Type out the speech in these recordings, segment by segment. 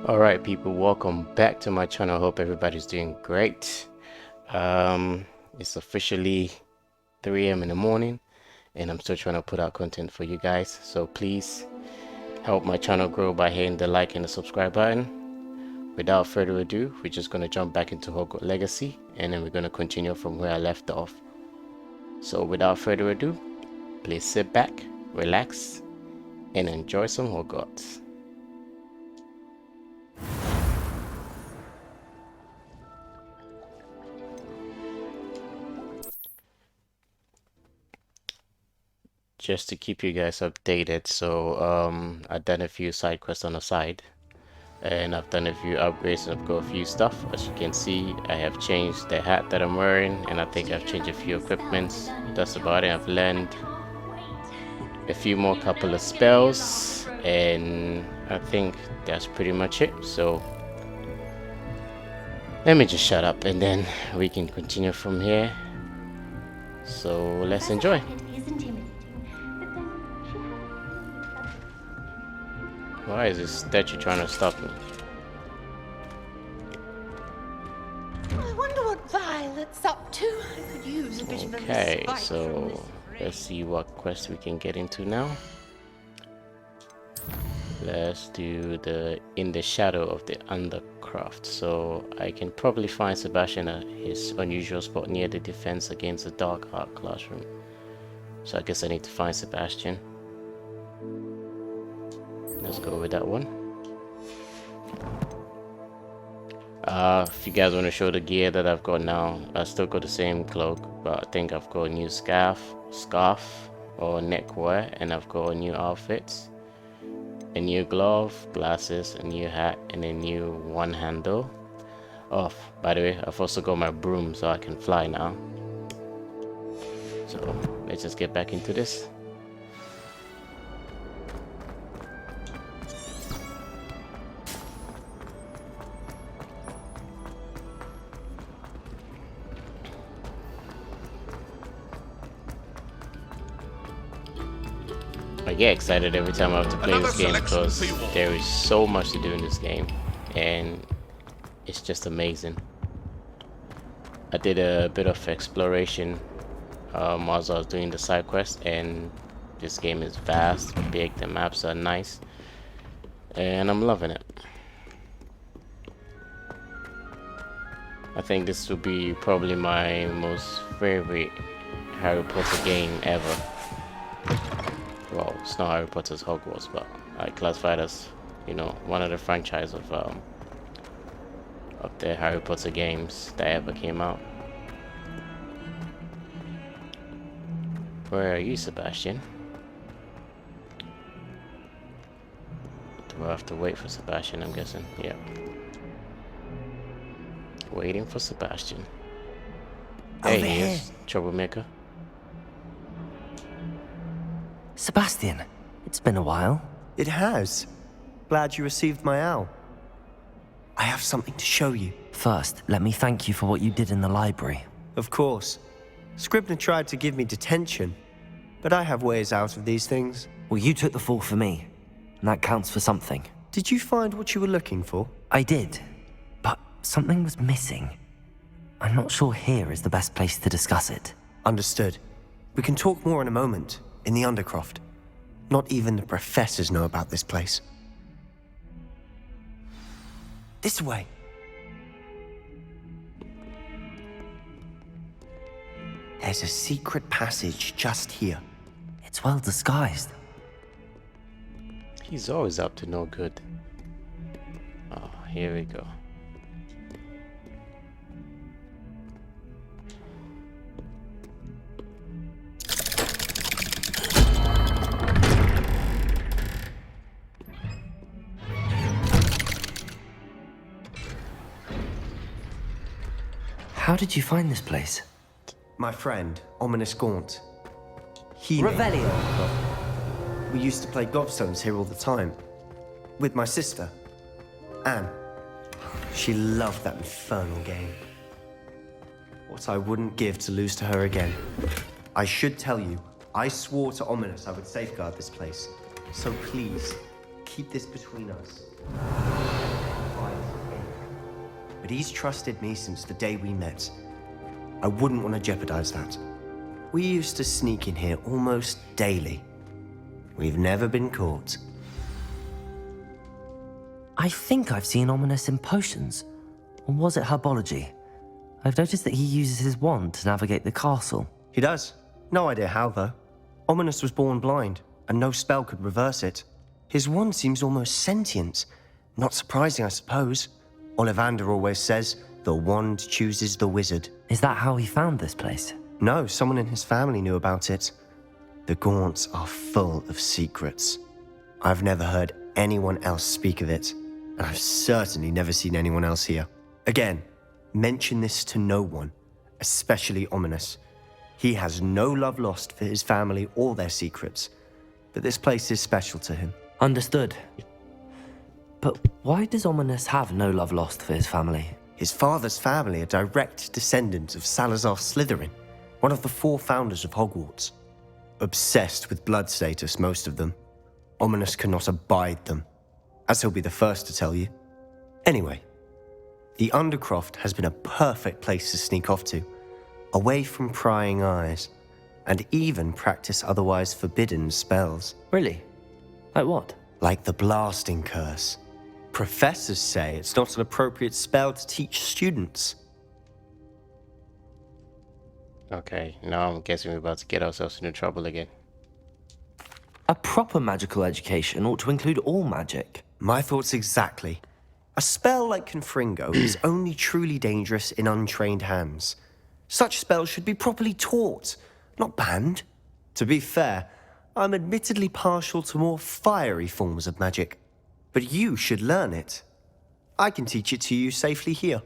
Alright people, welcome back to my channel. Hope everybody's doing great. It's officially 3 a.m. in the morning and I'm still trying to put out content for you guys, so please help my channel grow by hitting the like and the subscribe button. Without further ado, we're just going to jump back into Hogwarts Legacy and then we're going to continue from where I left off. So without further ado, please sit back, relax and enjoy some Hogwarts. Just to keep you guys updated, so I've done a few side quests on the side and I've done a few upgrades and I've got a few stuff. As you can see, I have changed the hat that I'm wearing and I think I've changed a few equipments. That's about it. I've learned a few more couple of spells and I think that's pretty much it. So let me just shut up and then we can continue from here. So let's enjoy. Why is this statue trying to stop me? I wonder what Violet's up to. I could use a bit of a Okay, respite so from this. let's see what quest we can get into now. Let's do the In the Shadow of the Undercroft. So I can probably find Sebastian at his unusual spot near the defense against the Dark Art classroom. So I guess I need to find Sebastian. Let's go with that one. If you guys want to show the gear that I've got now, I still got the same cloak, but I think I've got a new scarf or neckwear, and I've got a new outfit, a new glove, glasses, a new hat, and a new one handle. Oh, by the way, I've also got my broom so I can fly now. So let's just get back into this. I get excited every time I have to play this game because there is so much to do in this game and it's just amazing. I did a bit of exploration as I was doing the side quest, and this game is vast, big, the maps are nice and I'm loving it. I think this will be probably my most favorite Harry Potter game ever. Well, it's not Harry Potter's Hogwarts, but I classify it as, you know, one of the franchise of the Harry Potter games that ever came out. Where are you, Sebastian? Do I have to wait for Sebastian, I'm guessing? Yeah. Waiting for Sebastian. There he is, troublemaker. Sebastian, it's been a while. It has. Glad you received my owl. I have something to show you. First, let me thank you for what you did in the library. Of course. Scribner tried to give me detention, but I have ways out of these things. Well, you took the fall for me, and that counts for something. Did you find what you were looking for? I did, but something was missing. I'm not sure here is the best place to discuss it. Understood. We can talk more in a moment, in the Undercroft. Not even the professors know about this place. This way. There's a secret passage just here. It's well disguised. He's always up to no good. Oh, here we go. How did you find this place? My friend, Ominous Gaunt. He Revelio. We used to play gobstones here all the time. With my sister, Anne. She loved that infernal game. What I wouldn't give to lose to her again. I should tell you, I swore to Ominous I would safeguard this place. So please, keep this between us. but he's trusted me since the day we met. I wouldn't want to jeopardize that. We used to sneak in here almost daily. We've never been caught. I think I've seen Ominous in potions. Or was it herbology? I've noticed that he uses his wand to navigate the castle. He does. No idea how, though. Ominous was born blind, and no spell could reverse it. His wand seems almost sentient. Not surprising, I suppose. Ollivander always says, the wand chooses the wizard. Is that how he found this place? No, someone in his family knew about it. The Gaunts are full of secrets. I've never heard anyone else speak of it, and I've certainly never seen anyone else here. Again, mention this to no one, especially Ominous. He has no love lost for his family or their secrets, but this place is special to him. Understood. But why does Ominous have no love lost for his family? His father's family are direct descendants of Salazar Slytherin, one of the 4 founders of Hogwarts. Obsessed with blood status, most of them. Ominous cannot abide them, as he'll be the first to tell you. Anyway, the Undercroft has been a perfect place to sneak off to, away from prying eyes, and even practice otherwise forbidden spells. Really? Like what? Like the blasting curse. Professors say it's not an appropriate spell to teach students. Okay, now I'm guessing we're about to get ourselves into trouble again. A proper magical education ought to include all magic. My thoughts exactly. A spell like Confringo is only truly dangerous in untrained hands. Such spells should be properly taught, not banned. To be fair, I'm admittedly partial to more fiery forms of magic. But you should learn it. I can teach it to you safely here.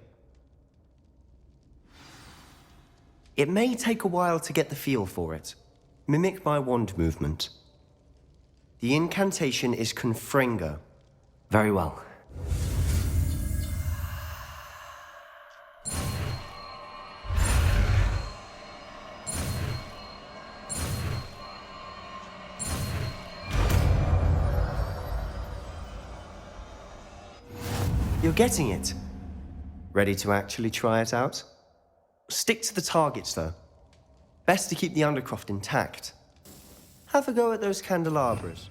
It may take a while to get the feel for it. Mimic my wand movement. The incantation is Confringo. Very well. You're getting it. Ready to actually try it out? Stick to the targets, though. Best to keep the Undercroft intact. Have a go at those candelabras.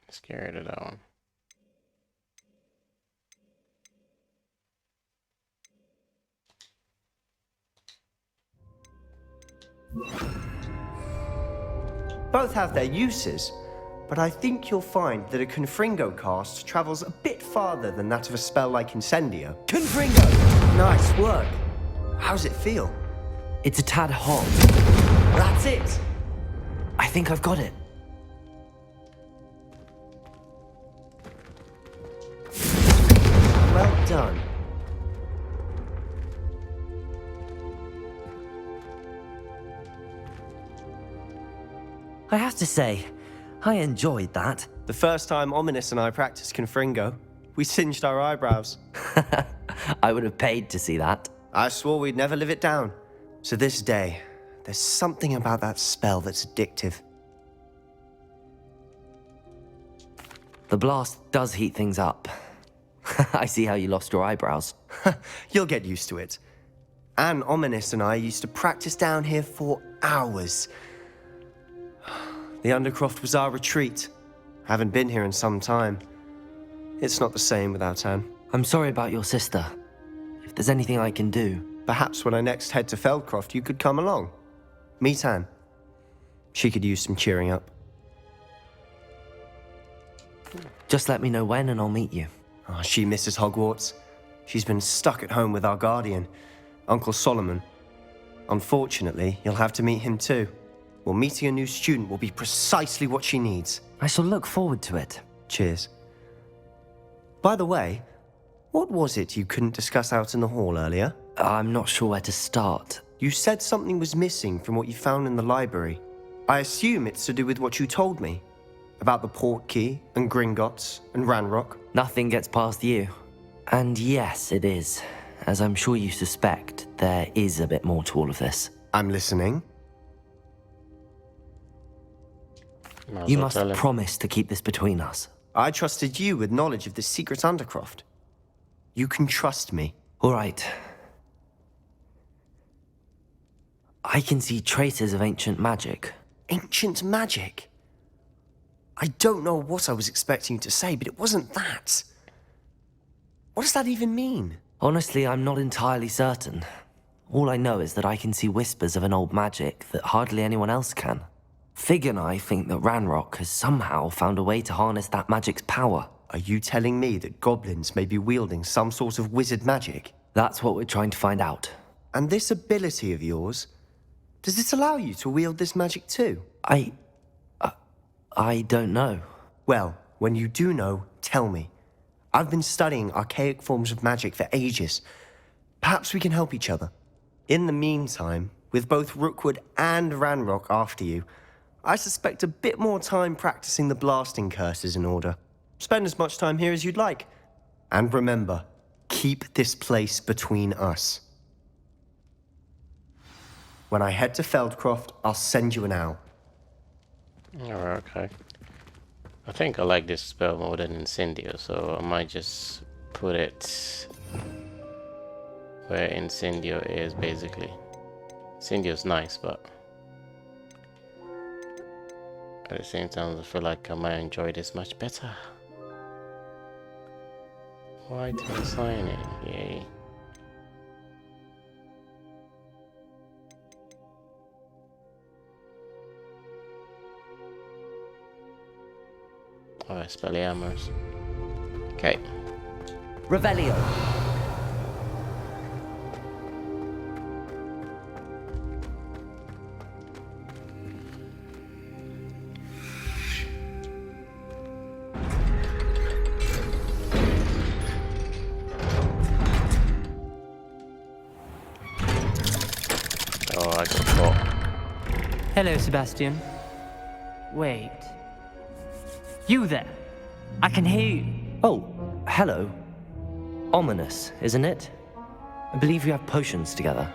Let's get rid of that one. Both have their uses, but I think you'll find that a Confringo cast travels a bit farther than that of a spell like Incendio. Confringo! Nice work. How's it feel? It's a tad hot. That's it! I think I've got it. Well done. I have to say, I enjoyed that. The first time Ominous and I practiced Confringo, we singed our eyebrows. I would have paid to see that. I swore we'd never live it down. To this day, there's something about that spell that's addictive. The blast does heat things up. I see how you lost your eyebrows. You'll get used to it. Anne, Ominous and I used to practice down here for hours. The Undercroft was our retreat. Haven't been here in some time. It's not the same without Anne. I'm sorry about your sister. If there's anything I can do... Perhaps when I next head to Feldcroft, you could come along. Meet Anne. She could use some cheering up. Just let me know when and I'll meet you. Oh, she misses Hogwarts. She's been stuck at home with our guardian, Uncle Solomon. Unfortunately, you'll have to meet him too. Well, meeting a new student will be precisely what she needs. I shall look forward to it. Cheers. By the way, what was it you couldn't discuss out in the hall earlier? I'm not sure where to start. You said something was missing from what you found in the library. I assume it's to do with what you told me. About the Portkey, and Gringotts, and Ranrock. Nothing gets past you. And yes, it is. As I'm sure you suspect, there is a bit more to all of this. I'm listening. Might as You well must tell him. promise to keep this between us. I trusted you with knowledge of this secret undercroft. You can trust me. All right. I can see traces of ancient magic. Ancient magic? I don't know what I was expecting you to say, but it wasn't that. What does that even mean? Honestly, I'm not entirely certain. All I know is that I can see whispers of an old magic that hardly anyone else can. Fig and I think that Ranrock has somehow found a way to harness that magic's power. Are you telling me that goblins may be wielding some sort of wizard magic? That's what we're trying to find out. And this ability of yours, does it allow you to wield this magic too? I don't know. Well, when you do know, tell me. I've been studying archaic forms of magic for ages. Perhaps we can help each other. In the meantime, with both Rookwood and Ranrock after you, I suspect a bit more time practicing the blasting curse is in order. Spend as much time here as you'd like. And remember, keep this place between us. When I head to Feldcroft, I'll send you an owl. Alright, okay. I think I like this spell more than Incendio, so I might just put it where Incendio is, basically. Incendio's nice, but at the same time I feel like I might enjoy this much better. White and signing, yay. Oh, Spelliamers. Okay. Revelio. Oh, I got caught. Hello, Sebastian. Wait. You there? I can hear you. Oh, hello. Ominous, isn't it? I believe we have potions together.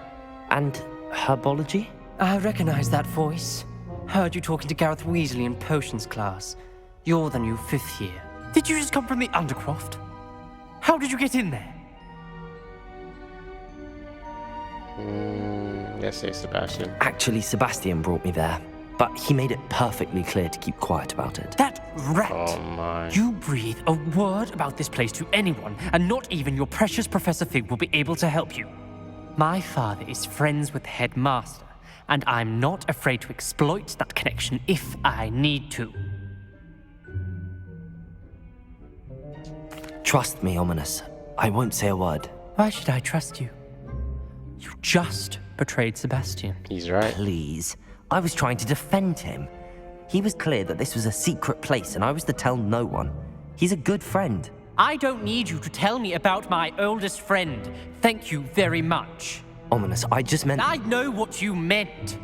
And herbology? I recognize that voice. Heard you talking to Gareth Weasley in potions class. You're the new 5th year. Did you just come from the Undercroft? How did you get in there? Let's say Sebastian. Actually, Sebastian brought me there. But he made it perfectly clear to keep quiet about it. That rat! Oh my. You breathe a word about this place to anyone, and not even your precious Professor Fig will be able to help you. My father is friends with the headmaster, and I'm not afraid to exploit that connection if I need to. Trust me, Ominous. I won't say a word. Why should I trust you? You just betrayed Sebastian. He's right. Please. I was trying to defend him. He was clear that this was a secret place and I was to tell no one. He's a good friend. I don't need you to tell me about my oldest friend. Thank you very much. Ominous, I just meant... I know what you meant.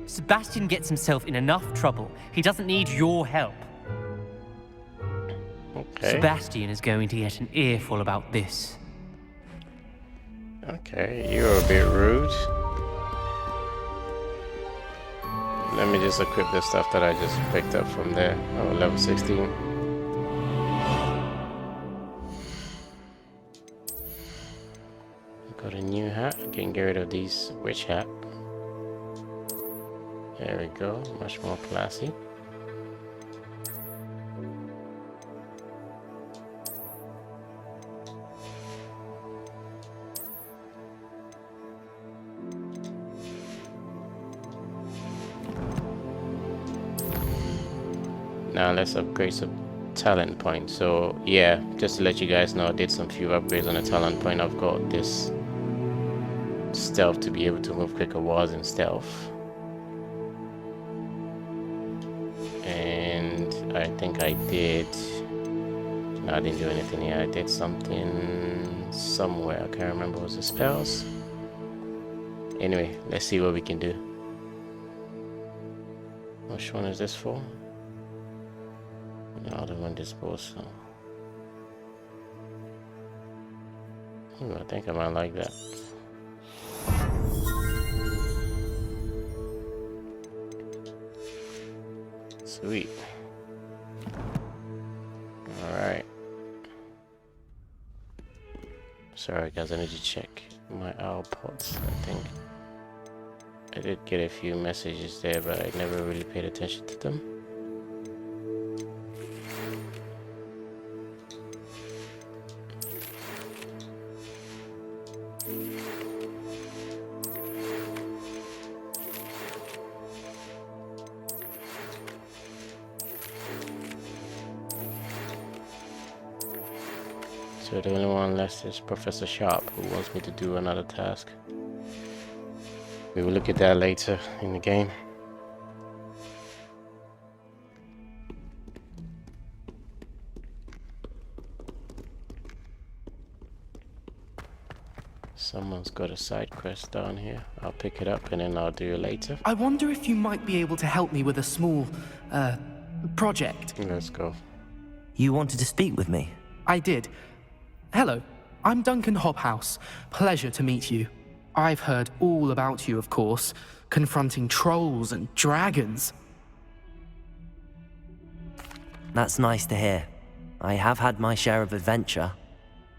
Sebastian gets himself in enough trouble. He doesn't need your help. Okay. Sebastian is going to get an earful about this. Okay, you're a bit rude. Let me just equip the stuff that I just picked up from there. Oh, level 16. Got a new hat. I can get rid of these witch hat. There we go. Much more classy. Now let's upgrade some talent points. So yeah, just to let you guys know, I did some few upgrades on the talent point. I've got this stealth to be able to move quicker walls in stealth, and I think I did. No, I didn't do anything here. I did something somewhere. I can't remember. Was the spells? Anyway, let's see what we can do. Which one is this for? Other one disposal. Ooh, I think I might like that. Sweet. Sorry guys, I need to check my AirPods. I think I did get a few messages there, but I never really paid attention to them. So the only one left is Professor Sharp, who wants me to do another task. We will look at that later in the game. Someone's got a side quest down here. I'll pick it up and then I'll do it later. I wonder if you might be able to help me with a small, project. Let's go. You wanted to speak with me? I did. Hello, I'm Duncan Hobhouse. Pleasure to meet you. I've heard all about you, of course, confronting trolls and dragons. That's nice to hear. I have had my share of adventure.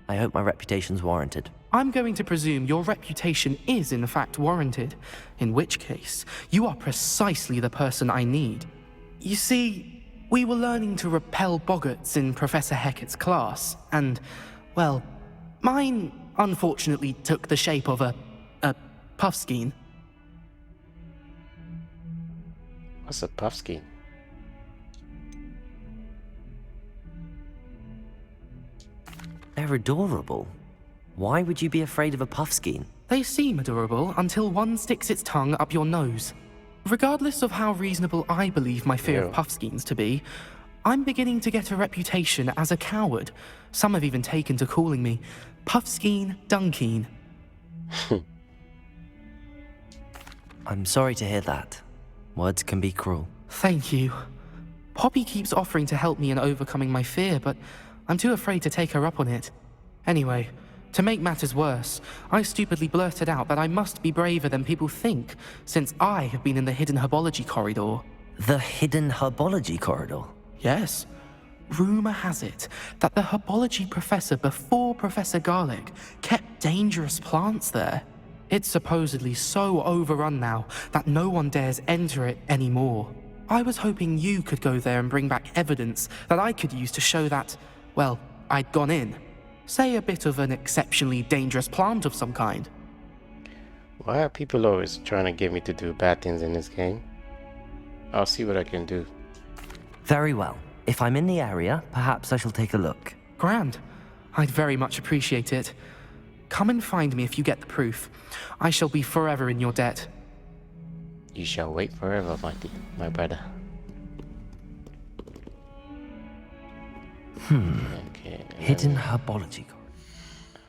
I hope my reputation's warranted. I'm going to presume your reputation is in fact warranted, in which case, you are precisely the person I need. You see, we were learning to repel boggarts in Professor Hecat's class, and, well, mine unfortunately took the shape of a puffskein. What's a puffskein? They're adorable. Why would you be afraid of a puffskein? They seem adorable until one sticks its tongue up your nose. Regardless of how reasonable I believe my fear of puffskeins to be, I'm beginning to get a reputation as a coward. Some have even taken to calling me Puffskein Dunkeen. I'm sorry to hear that. Words can be cruel. Thank you. Poppy keeps offering to help me in overcoming my fear, but I'm too afraid to take her up on it. Anyway, to make matters worse, I stupidly blurted out that I must be braver than people think, since I have been in the hidden herbology corridor. The hidden herbology corridor? Yes. Rumor has it that the herbology professor before Professor Garlic kept dangerous plants there. It's supposedly so overrun now that no one dares enter it anymore. I was hoping you could go there and bring back evidence that I could use to show that, well, I'd gone in. Say a bit of an exceptionally dangerous plant of some kind. Why are people always trying to get me to do bad things in this game? I'll see what I can do. Very well. If I'm in the area, perhaps I shall take a look. Grand. I'd very much appreciate it. Come and find me if you get the proof. I shall be forever in your debt. You shall wait forever, my brother. Okay. Hidden herbology corridor.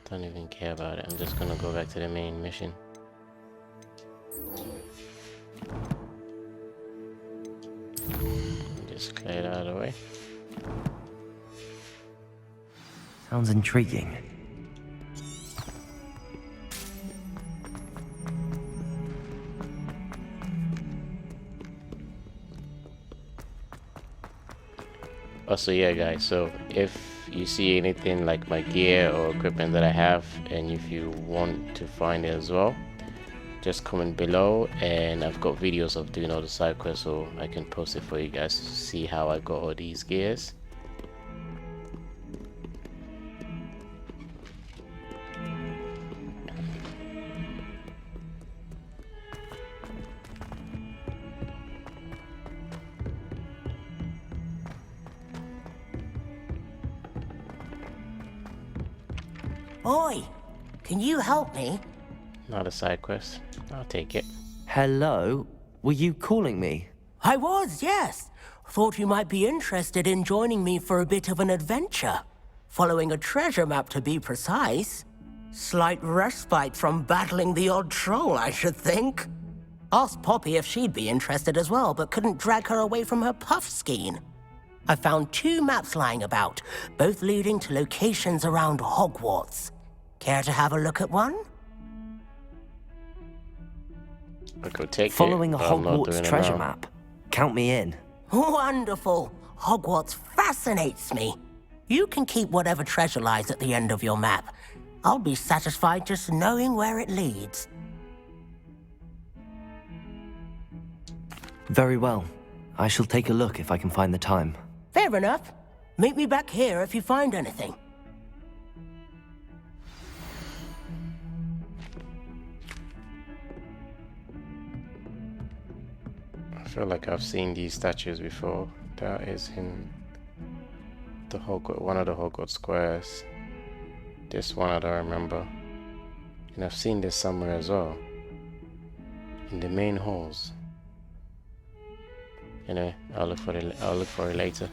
I don't even care about it. I'm just gonna go back to the main mission. Just clear it out of the way. Sounds intriguing. Also, yeah guys, so if you see anything like my gear or equipment that I have, and if you want to find it as well, just comment below, and I've got videos of doing all the side quests, so I can post it for you guys to see how I got all these gears. Oi, can you help me? Not a side quest. I'll take it. Hello? Were you calling me? I was, yes. Thought you might be interested in joining me for a bit of an adventure. Following a treasure map, to be precise. Slight respite from battling the odd troll, I should think. Asked Poppy if she'd be interested as well, but couldn't drag her away from her puffskein. I found 2 maps lying about, both leading to locations around Hogwarts. Care to have a look at one? I could take Following it, a but I'm not Hogwarts doing it treasure now. map. Count me in. Wonderful. Hogwarts fascinates me. You can keep whatever treasure lies at the end of your map. I'll be satisfied just knowing where it leads. Very well. I shall take a look if I can find the time. Fair enough. Meet me back here if you find anything. I feel like I've seen these statues before. That is in the one of the Hogwarts squares. This one I don't remember. And I've seen this somewhere as well. In the main halls. Anyway, I'll look for it later.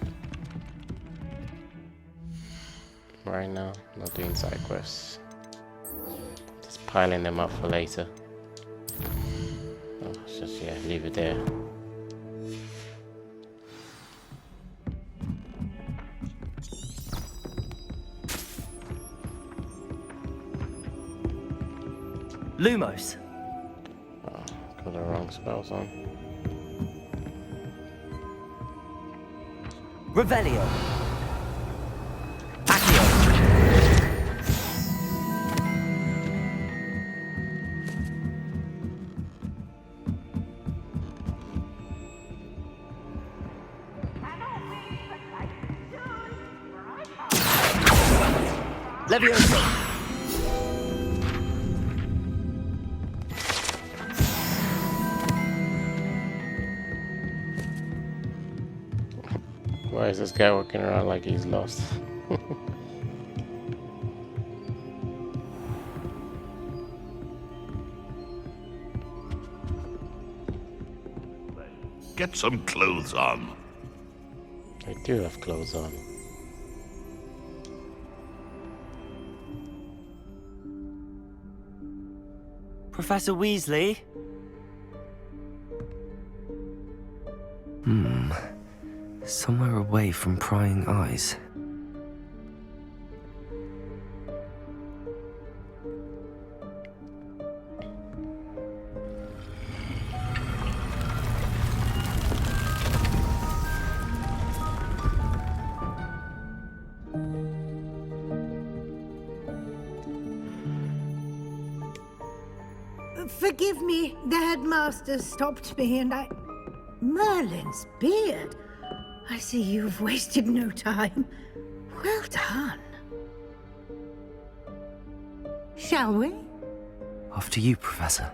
Right now, I'm not doing side quests. Just piling them up for later. Oh, just yeah, leave it there. Lumos. Oh, got the wrong spells on. Revelio. Accio. Levioso. Why is this guy walking around like he's lost? Get some clothes on. I do have clothes on. Professor Weasley? Somewhere away from prying eyes. Forgive me, the headmaster stopped me and I... Merlin's beard. I see you've wasted no time. Well done. Shall we? After you, Professor.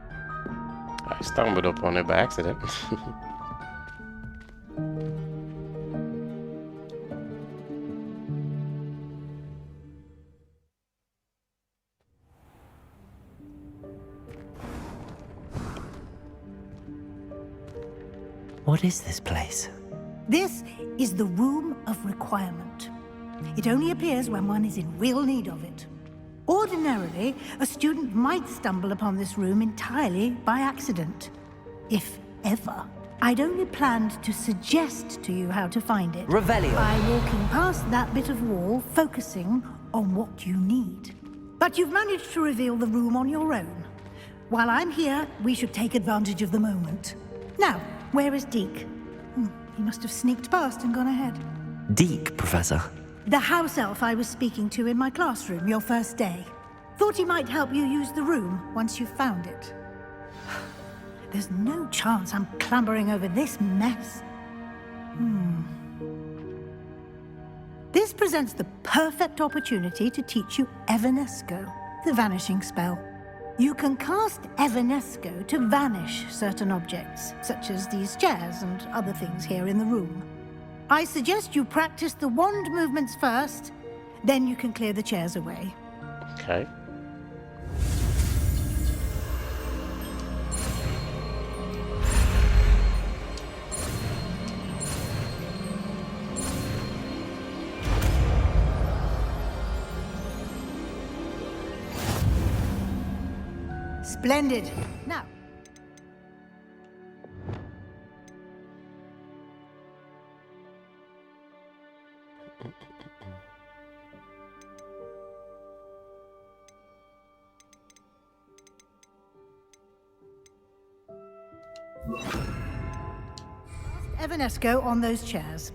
I stumbled upon it by accident. What is this place? This is the Room of Requirement. It only appears when one is in real need of it. Ordinarily, a student might stumble upon this room entirely by accident. If ever. I'd only planned to suggest to you how to find it. Revelio. By walking past that bit of wall, focusing on what you need. But you've managed to reveal the room on your own. While I'm here, we should take advantage of the moment. Now, where is Deke? He must have sneaked past and gone ahead. Deke, Professor. The house elf I was speaking to in my classroom your first day. Thought he might help you use the room once you found it. There's no chance I'm clambering over this mess. This presents the perfect opportunity to teach you Evanesco, the vanishing spell. You can cast Evanesco to vanish certain objects, such as these chairs and other things here in the room. I suggest you practice the wand movements first, then you can clear the chairs away. Okay. Splendid. Now. Evanesco on those chairs.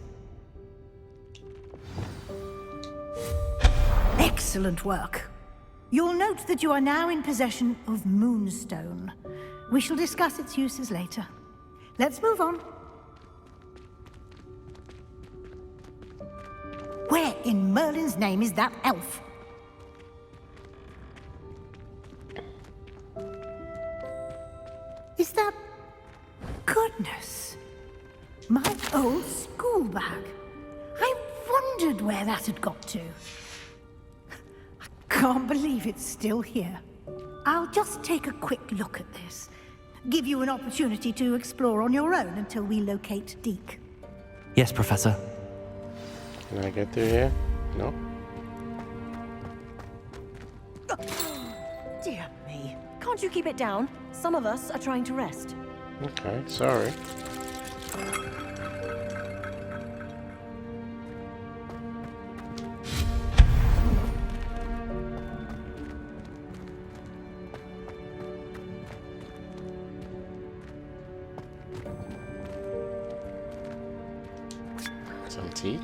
Excellent work. You'll note that you are now in possession of Moonstone. We shall discuss its uses later. Let's move on. Where in Merlin's name is that elf? Is that... Goodness. My old school bag. I wondered where that had got to. I can't believe it's still here. I'll just take a quick look at this. Give you an opportunity to explore on your own until we locate Deke. Yes, Professor. Can I get through here? No? Dear me. Can't you keep it down? Some of us are trying to rest. Okay, sorry. Some tea.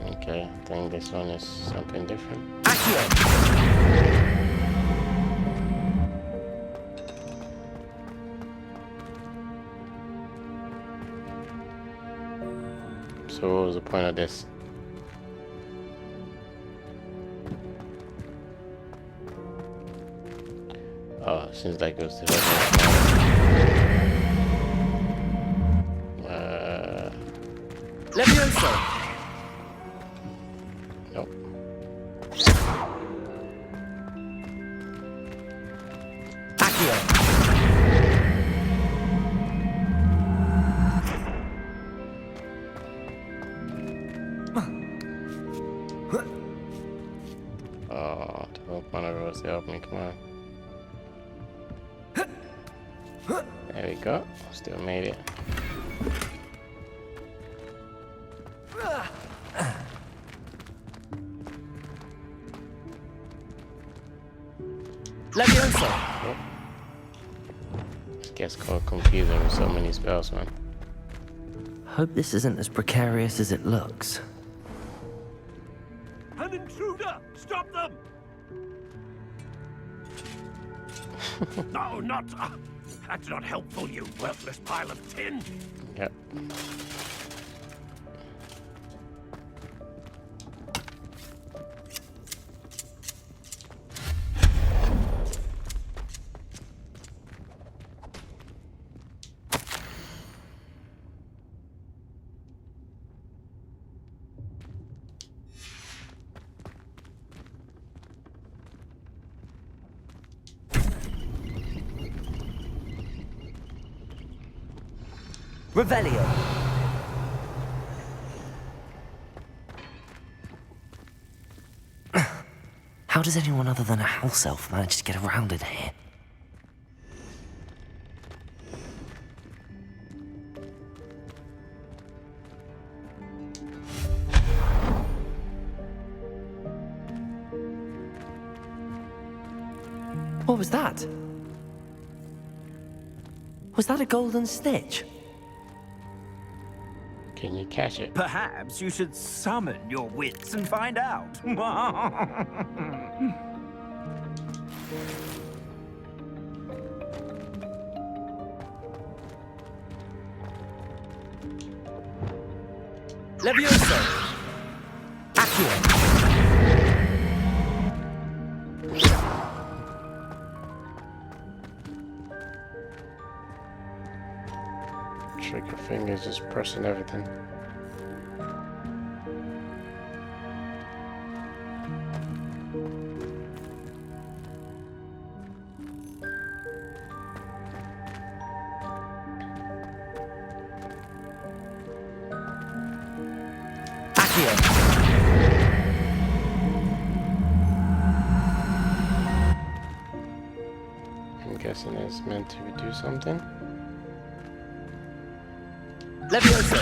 Okay, I think this one is something different. So what was the point of this? Oh, seems like it was the Levioso! Nope. Oh, to hope one of those help me, come on. There we go. Still made it. Levioso! Oh. This gets quite confusing with so many spells, man. Hope this isn't as precarious as it looks. An intruder! Stop them! No, not... that's not helpful, you worthless pile of tin! Yep. Revelio. How does anyone other than a house elf manage to get around in here? What was that? Was that a golden snitch? Can you catch it? Perhaps you should summon your wits and find out. Levioso! Accio! Trigger fingers just pressing everything. I'm guessing it's meant to do something. Levioso!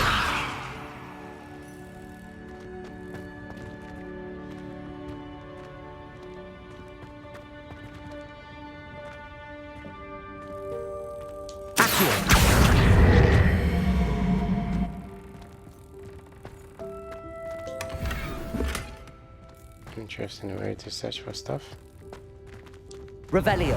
Accio! Interesting way to search for stuff. Revelio.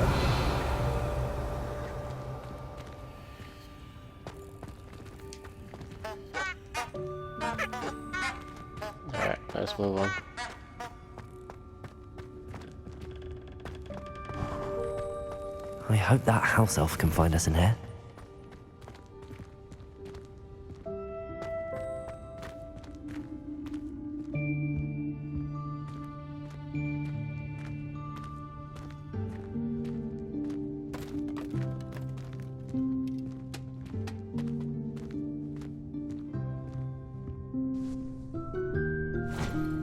Alright, let's move on. I hope that house elf can find us in here.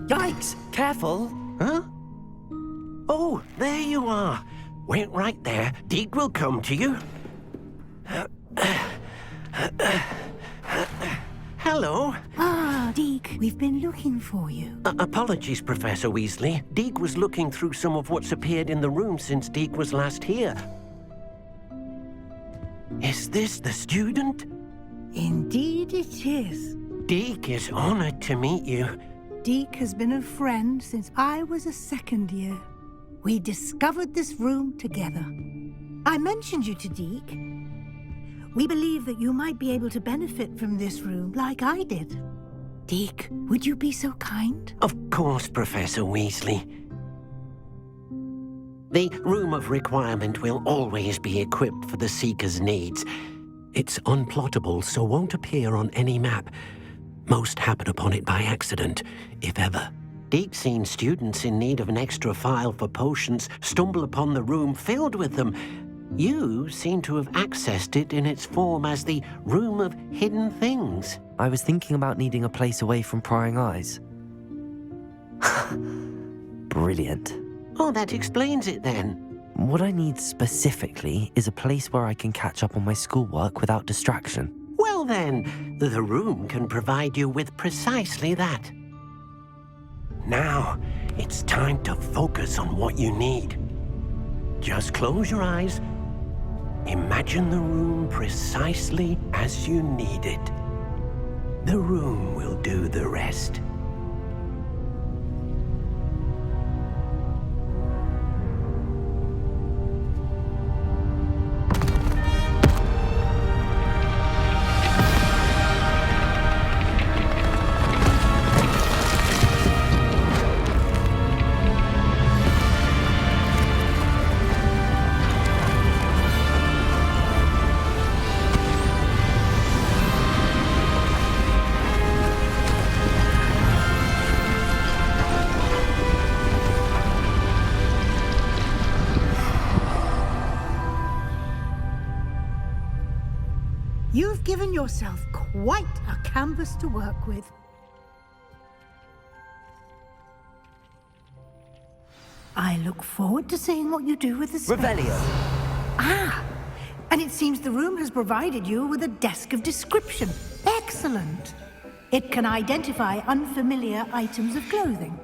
Yikes! Careful! Huh? Oh, there you are. Wait right there. Deek will come to you. Hello. Ah, Deek, we've been looking for you. Apologies, Professor Weasley. Deek was looking through some of what's appeared in the room since Deek was last here. Is this the student? Indeed it is. Deek is honored to meet you. Deek has been a friend since I was a second year. We discovered this room together. I mentioned you to Deek. We believe that you might be able to benefit from this room like I did. Deek, would you be so kind? Of course, Professor Weasley. The Room of Requirement will always be equipped for the Seeker's needs. It's unplottable, so won't appear on any map. Most happen upon it by accident, if ever. Deek's seen students in need of an extra file for potions stumble upon the room filled with them. You seem to have accessed it in its form as the Room of Hidden Things. I was thinking about needing a place away from prying eyes. Brilliant. Oh, that explains it then. What I need specifically is a place where I can catch up on my schoolwork without distraction. Well then, the room can provide you with precisely that. Now, it's time to focus on what you need. Just close your eyes. Imagine the room precisely as you need it. The room will do the rest. You've given yourself quite a canvas to work with. I look forward to seeing what you do with the spell. Revelio. Ah, and it seems the room has provided you with a desk of description. Excellent. It can identify unfamiliar items of clothing.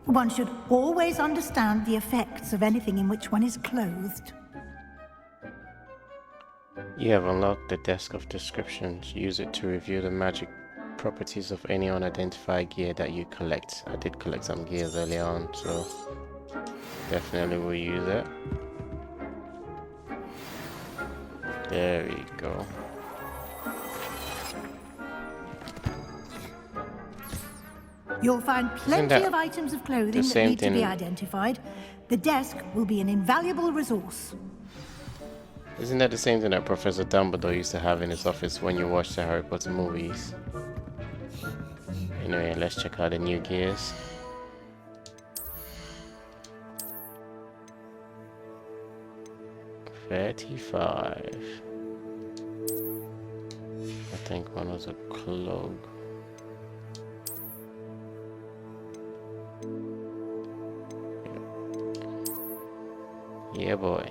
One should always understand the effects of anything in which one is clothed. You have unlocked the desk of descriptions. Use it to review the magic properties of any unidentified gear that you collect. I did collect some gears earlier on, so definitely will use it. There we go. You'll find plenty of items of clothing that need to be identified. The desk will be an invaluable resource. Isn't that the same thing that Professor Dumbledore used to have in his office when you watched the Harry Potter movies? Anyway, let's check out the new gears. $35. I think one was a cloak. Yeah, boy.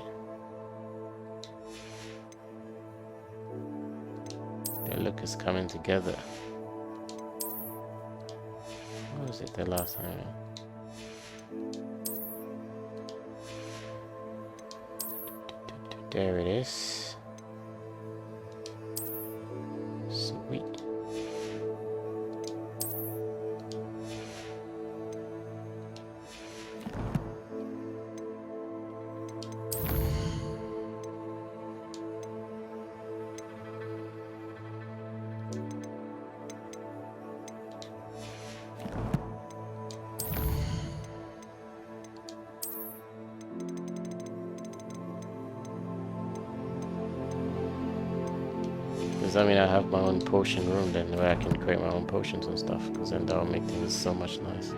The look is coming together. What was it the last time? There it is. Sweet. Does that mean I have my own potion room then, where I can create my own potions and stuff? Because then that'll make things so much nice.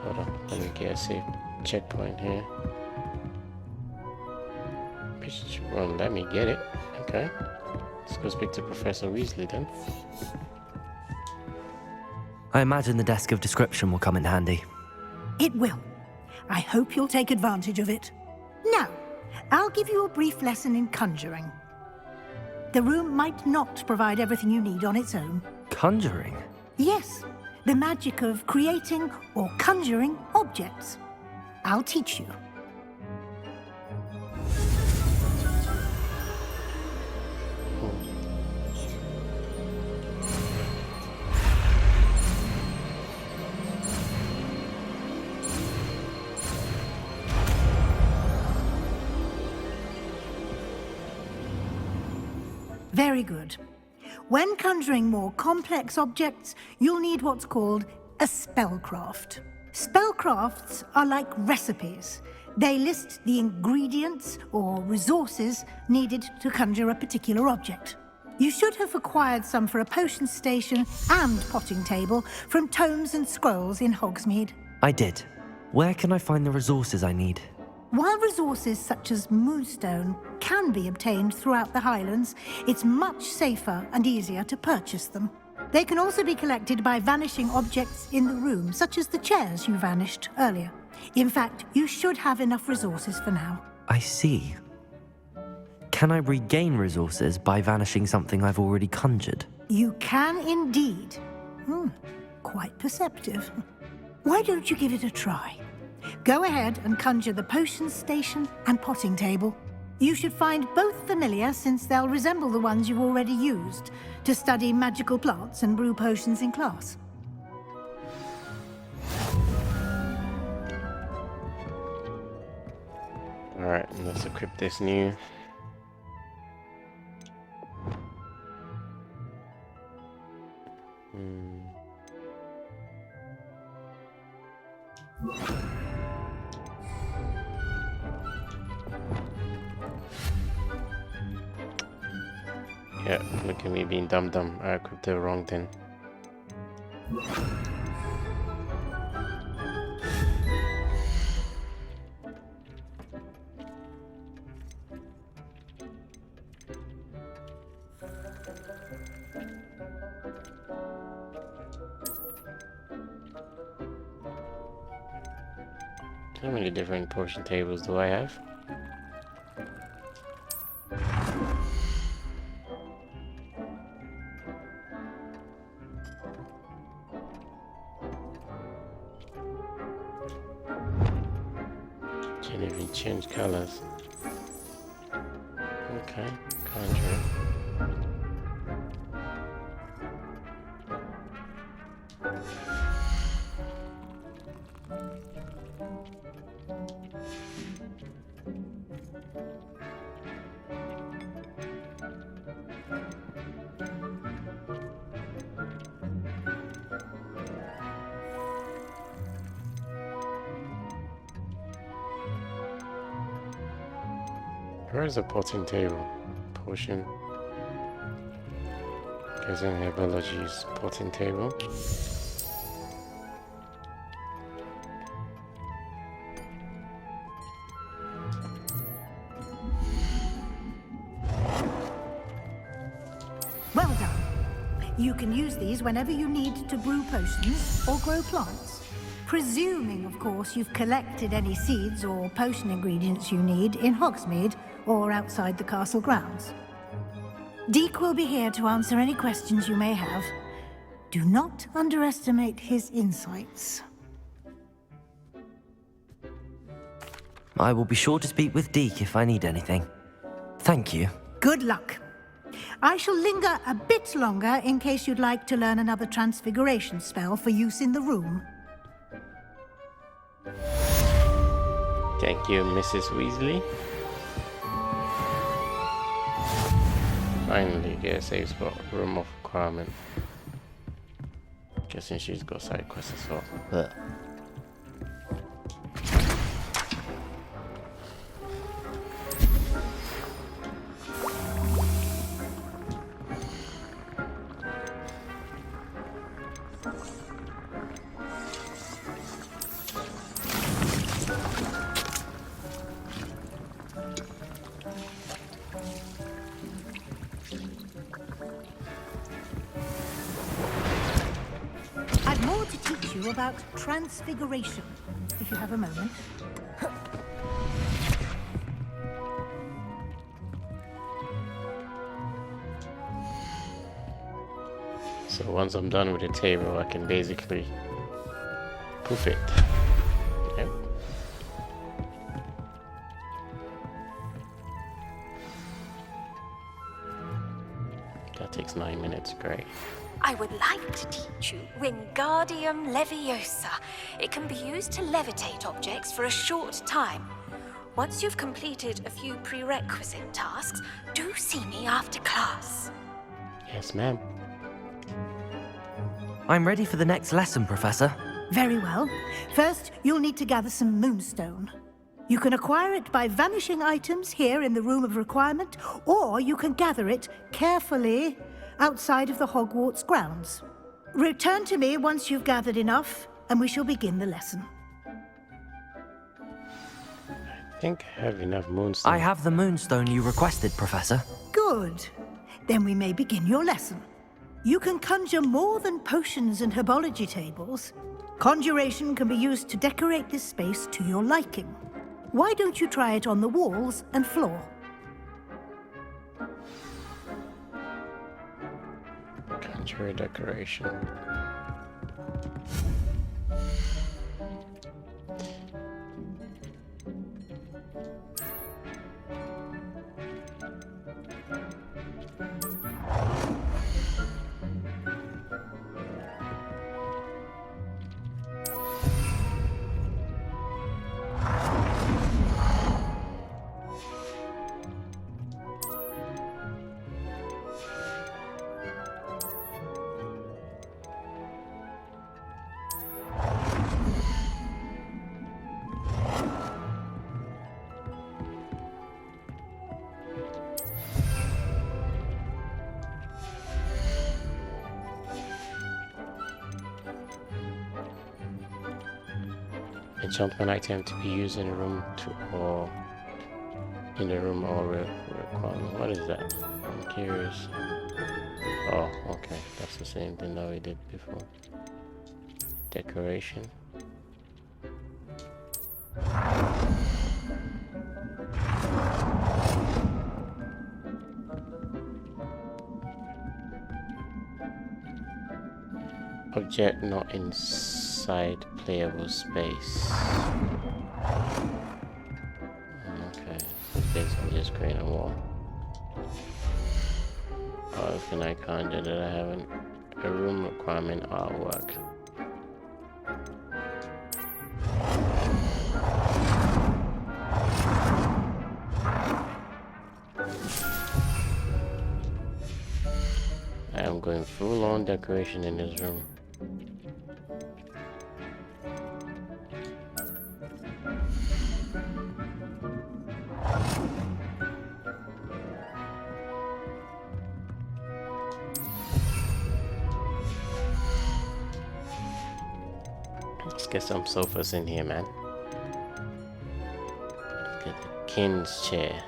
Hold on, let me get a safe checkpoint here. Which won't let me get it. Okay. Let's go speak to Professor Weasley then. I imagine the desk of description will come in handy. It will. I hope you'll take advantage of it. Now, I'll give you a brief lesson in conjuring. The room might not provide everything you need on its own. Conjuring? Yes, the magic of creating or conjuring objects. I'll teach you. Very good. When conjuring more complex objects, you'll need what's called a spellcraft. Spellcrafts are like recipes. They list the ingredients or resources needed to conjure a particular object. You should have acquired some for a potion station and potting table from tomes and scrolls in Hogsmeade. I did. Where can I find the resources I need? While resources such as moonstone can be obtained throughout the Highlands, it's much safer and easier to purchase them. They can also be collected by vanishing objects in the room, such as the chairs you vanished earlier. In fact, you should have enough resources for now. I see. Can I regain resources by vanishing something I've already conjured? You can indeed. Quite perceptive. Why don't you give it a try? Go ahead and conjure the potion station and potting table. You should find both familiar, since they'll resemble the ones you've already used to study magical plants and brew potions in class. Alright, let's equip this new. Yeah, look at me being dumb. I equipped it wrong then. How many different potion tables do I have? Can't even change colors. Okay, conjure. Where is the potting table? Potion. Guys in Herbology's potting table. Well done. You can use these whenever you need to brew potions or grow plants. Presuming, of course, you've collected any seeds or potion ingredients you need in Hogsmeade or outside the castle grounds. Deek will be here to answer any questions you may have. Do not underestimate his insights. I will be sure to speak with Deek if I need anything. Thank you. Good luck. I shall linger a bit longer in case you'd like to learn another transfiguration spell for use in the room. Thank you, Mrs. Weasley. Finally get a safe spot. Room of requirement. Guessing she's got side quests as well. Ugh. more to teach you about transfiguration, if you have a moment. So once I'm done with the table, I can basically poof it. Yep. That takes 9 minutes, great. I would like to teach you Wingardium Leviosa. It can be used to levitate objects for a short time. Once you've completed a few prerequisite tasks, do see me after class. Yes, ma'am. I'm ready for the next lesson, Professor. Very well. First, you'll need to gather some moonstone. You can acquire it by vanishing items here in the Room of Requirement, or you can gather it carefully outside of the Hogwarts grounds. Return to me once you've gathered enough, and we shall begin the lesson. I think I have enough moonstone. I have the moonstone you requested, Professor. Good. Then we may begin your lesson. You can conjure more than potions and herbology tables. Conjuration can be used to decorate this space to your liking. Why don't you try it on the walls and floor? Conjure decoration. Enchantment item to be used in a room or requirement. What is that? I'm curious. Oh, okay. That's the same thing that we did before. Decoration. Object not inside playable space. Okay, basically just create a wall. How can I conjure that I have a room requirement artwork? I am going full on decoration in this room. Let's get some sofas in here, man. Let's get the king's chair.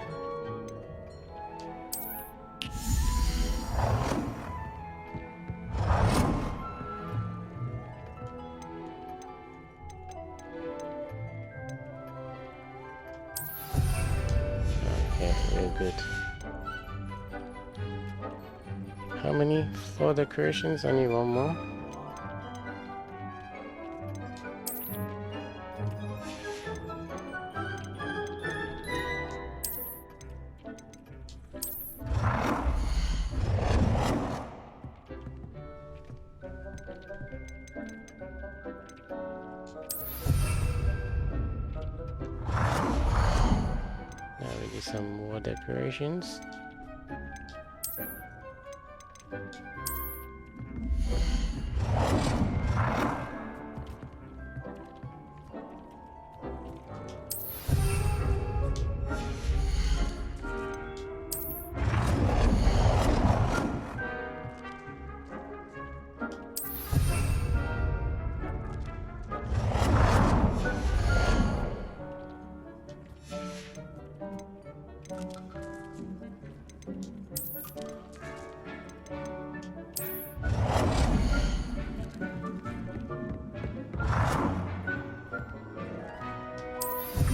Okay, very good. How many floor decorations? I need one more. Now we get some more decorations.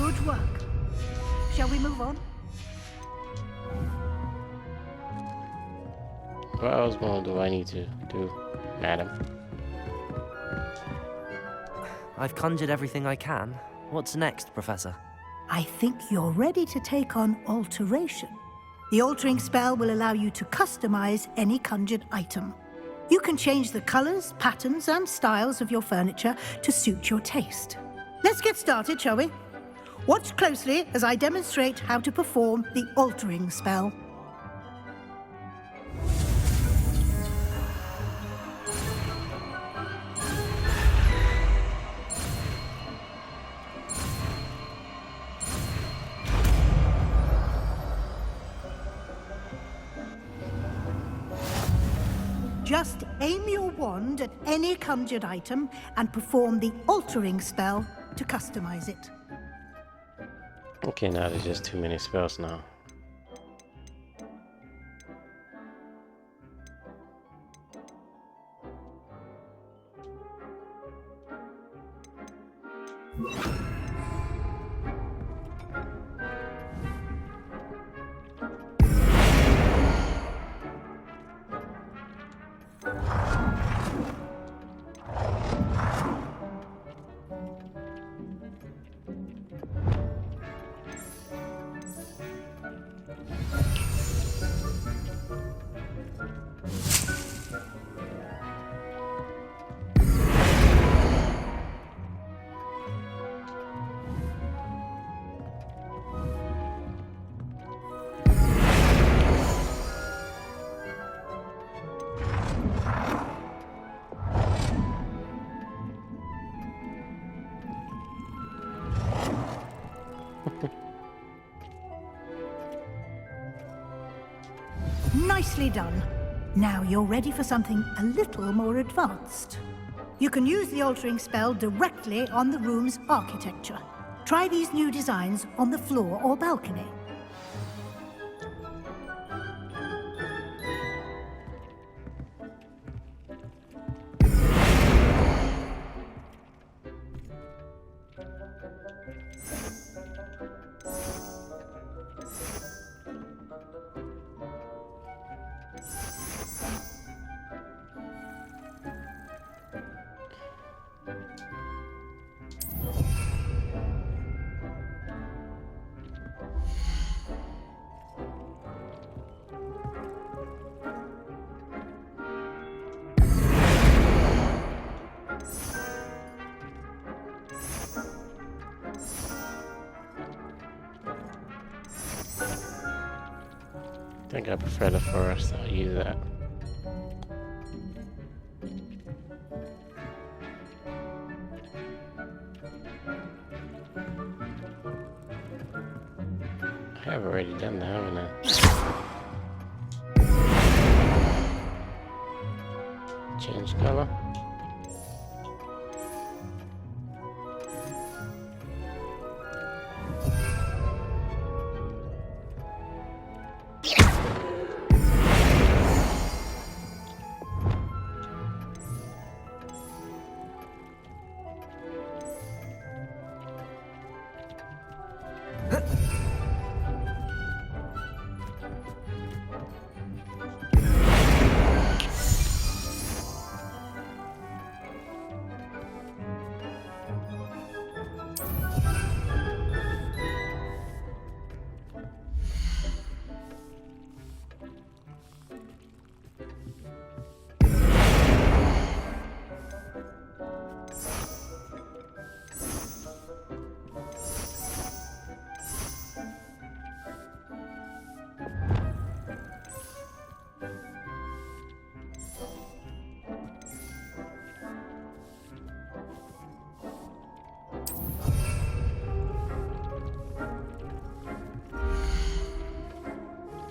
Good work. Shall we move on? What else more do I need to do, madam? I've conjured everything I can. What's next, Professor? I think you're ready to take on alteration. The altering spell will allow you to customize any conjured item. You can change the colors, patterns, and styles of your furniture to suit your taste. Let's get started, shall we? Watch closely as I demonstrate how to perform the altering spell. Just aim your wand at any conjured item and perform the altering spell to customize it. Okay, now there's just too many spells now. Nicely done. Now you're ready for something a little more advanced. You can use the altering spell directly on the room's architecture. Try these new designs on the floor or balcony. I think I prefer the forest. I'll use that. I have already done that, haven't I? Change color.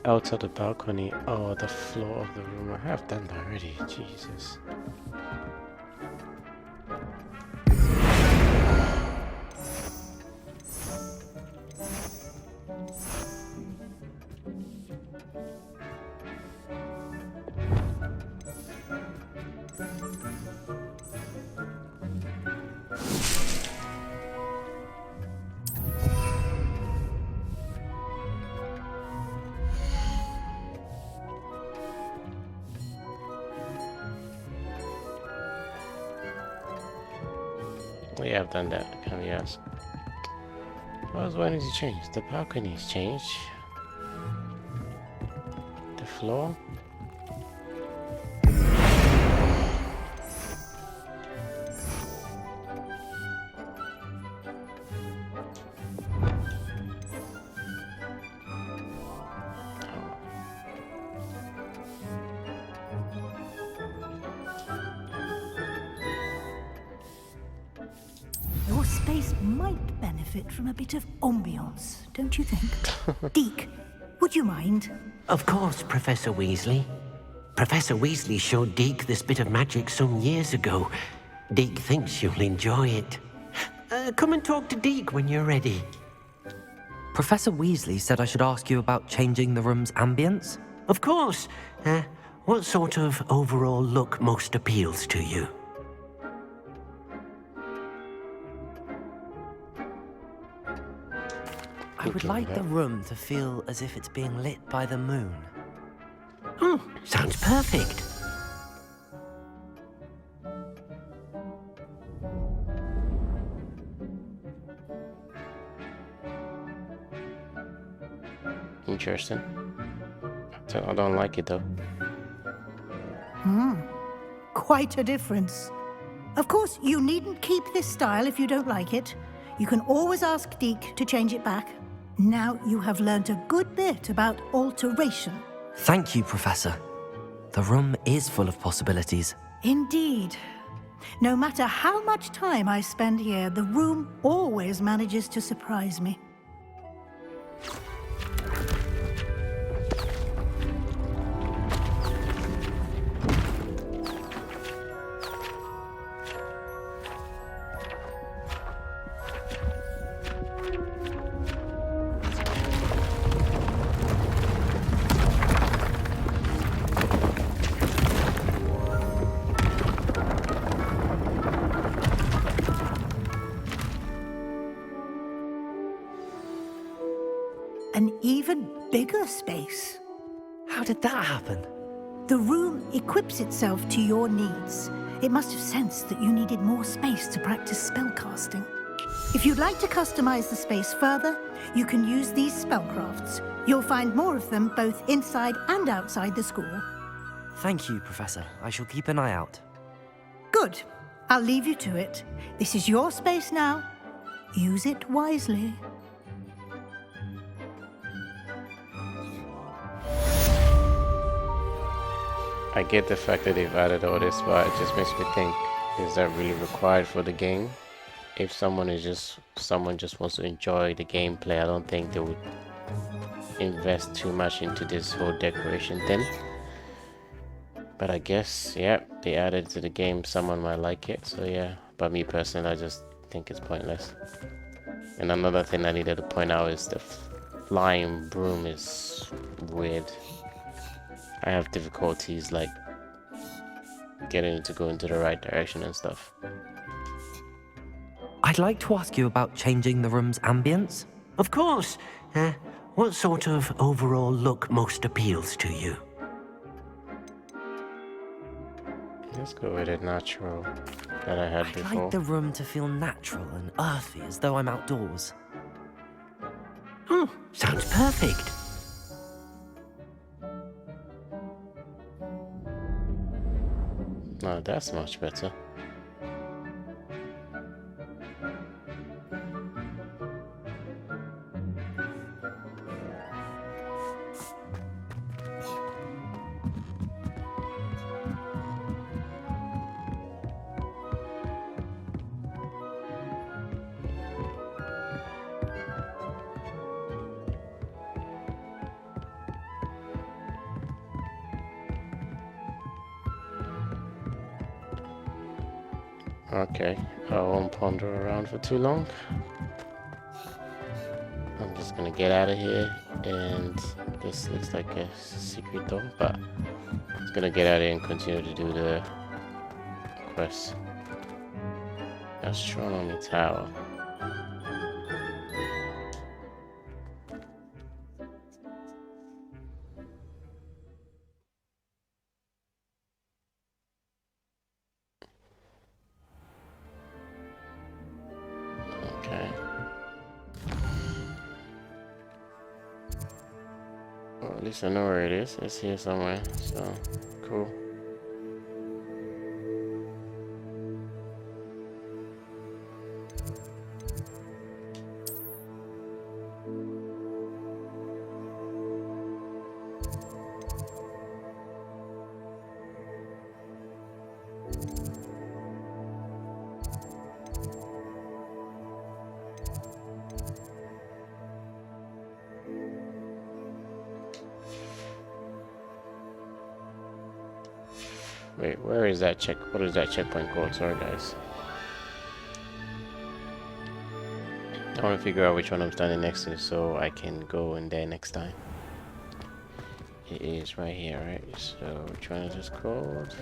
Out of the balcony. Oh, the floor of the room. I have done that already. Jesus. Yeah, I've done that. Can we ask? What needs to change? The balcony's changed. The floor? Your space might benefit from a bit of ambiance, don't you think? Deke, would you mind? Of course, Professor Weasley. Professor Weasley showed Deke this bit of magic some years ago. Deke thinks you'll enjoy it. Come and talk to Deke when you're ready. Professor Weasley said I should ask you about changing the room's ambience? Of course. What sort of overall look most appeals to you? I would like the room to feel as if it's being lit by the moon. Oh, sounds perfect. Interesting. I don't like it though. Quite a difference. Of course, you needn't keep this style if you don't like it. You can always ask Deke to change it back. Now you have learnt a good bit about alteration. Thank you, Professor. The room is full of possibilities. Indeed. No matter how much time I spend here, the room always manages to surprise me. An even bigger space. How did that happen? The room equips itself to your needs. It must have sensed that you needed more space to practice spellcasting. If you'd like to customize the space further, you can use these spellcrafts. You'll find more of them both inside and outside the school. Thank you, Professor. I shall keep an eye out. Good. I'll leave you to it. This is your space now. Use it wisely. I get the fact that they've added all this, but it just makes me think, is that really required for the game? If someone just wants to enjoy the gameplay, I don't think they would invest too much into this whole decoration thing. But I guess, yeah, they added to the game, someone might like it, so yeah. But me personally, I just think it's pointless. And another thing I needed to point out is the flying broom is weird. I have difficulties like getting it to go into the right direction and stuff. I'd like to ask you about changing the room's ambience. Of course. What sort of overall look most appeals to you? Let's go with it natural that I had I'd before. like the room to feel natural and earthy, as though I'm outdoors. Oh, sounds perfect. No, that's much better. Okay, I won't ponder around for too long. I'm just gonna get out of here, and this looks like a secret door, but I'm just gonna get out of here and continue to do the quest. Astronomy Tower. At least I know where it is. It's here somewhere. So, cool. Wait, where is that check? What is that checkpoint called? Sorry, guys. I want to figure out which one I'm standing next to so I can go in there next time. It is right here, right? So, which one is this called?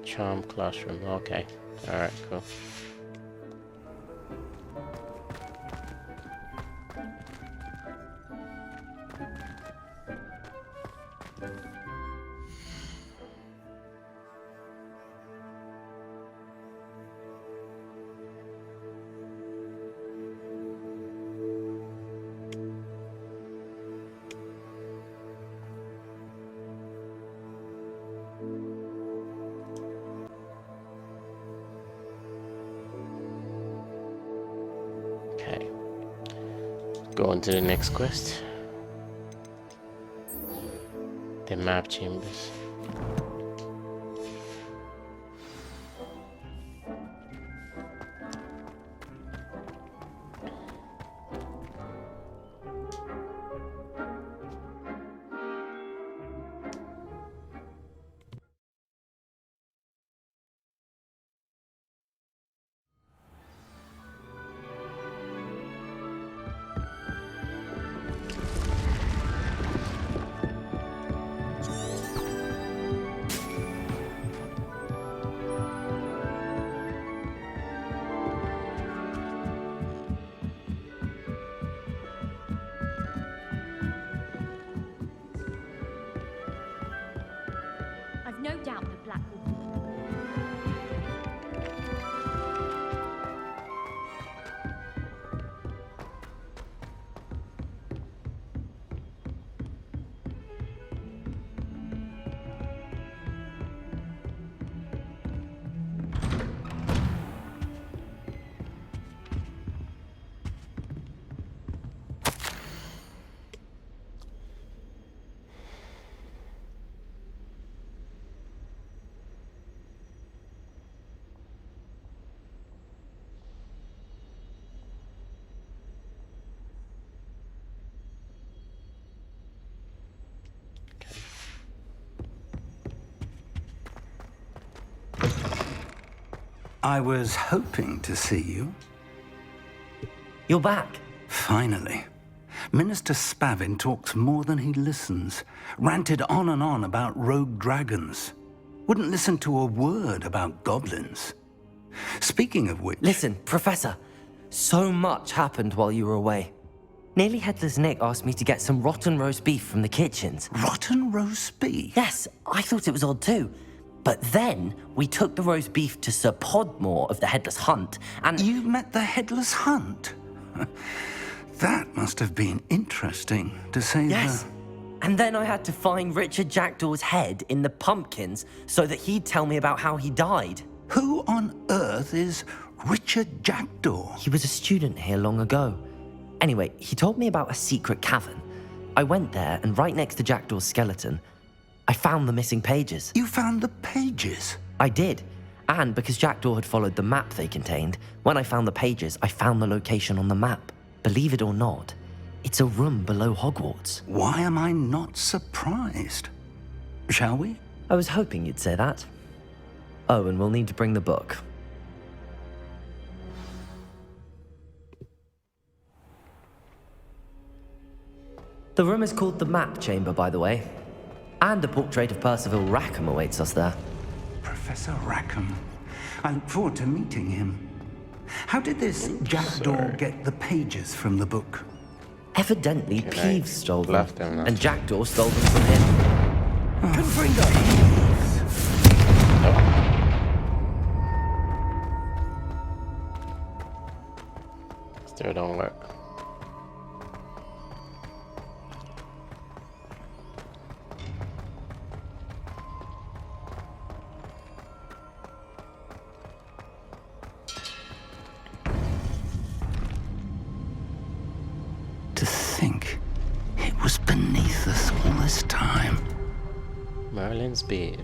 Charm classroom. Okay. Alright, cool. Okay. Go on to the next quest. The map chambers. No doubt the black will. I was hoping to see you. You're back. Finally. Minister Spavin talks more than he listens. Ranted on and on about rogue dragons. Wouldn't listen to a word about goblins. Speaking of which... Listen, Professor. So much happened while you were away. Nearly Headless Nick asked me to get some rotten roast beef from the kitchens. Rotten roast beef? Yes, I thought it was odd too. But then, we took the roast beef to Sir Podmore of the Headless Hunt, and... You met the Headless Hunt? That must have been interesting, to say Yes. the... And then I had to find Richard Jackdaw's head in the pumpkins so that he'd tell me about how he died. Who on earth is Richard Jackdaw? He was a student here long ago. Anyway, he told me about a secret cavern. I went there, and right next to Jackdaw's skeleton, I found the missing pages. You found the pages? I did. And because Jackdaw had followed the map they contained, when I found the pages, I found the location on the map. Believe it or not, it's a room below Hogwarts. Why am I not surprised? Shall we? I was hoping you'd say that. Oh, and we'll need to bring the book. The room is called the Map Chamber, by the way. And a portrait of Percival Rackham awaits us there. Professor Rackham. I look forward to meeting him. How did this Jackdaw get the pages from the book? Evidently, Can I Peeves stole them, bluff them now? and Jackdaw stole them from him. Confringo! Still don't work. To think it was beneath us all this time. Merlin's beard.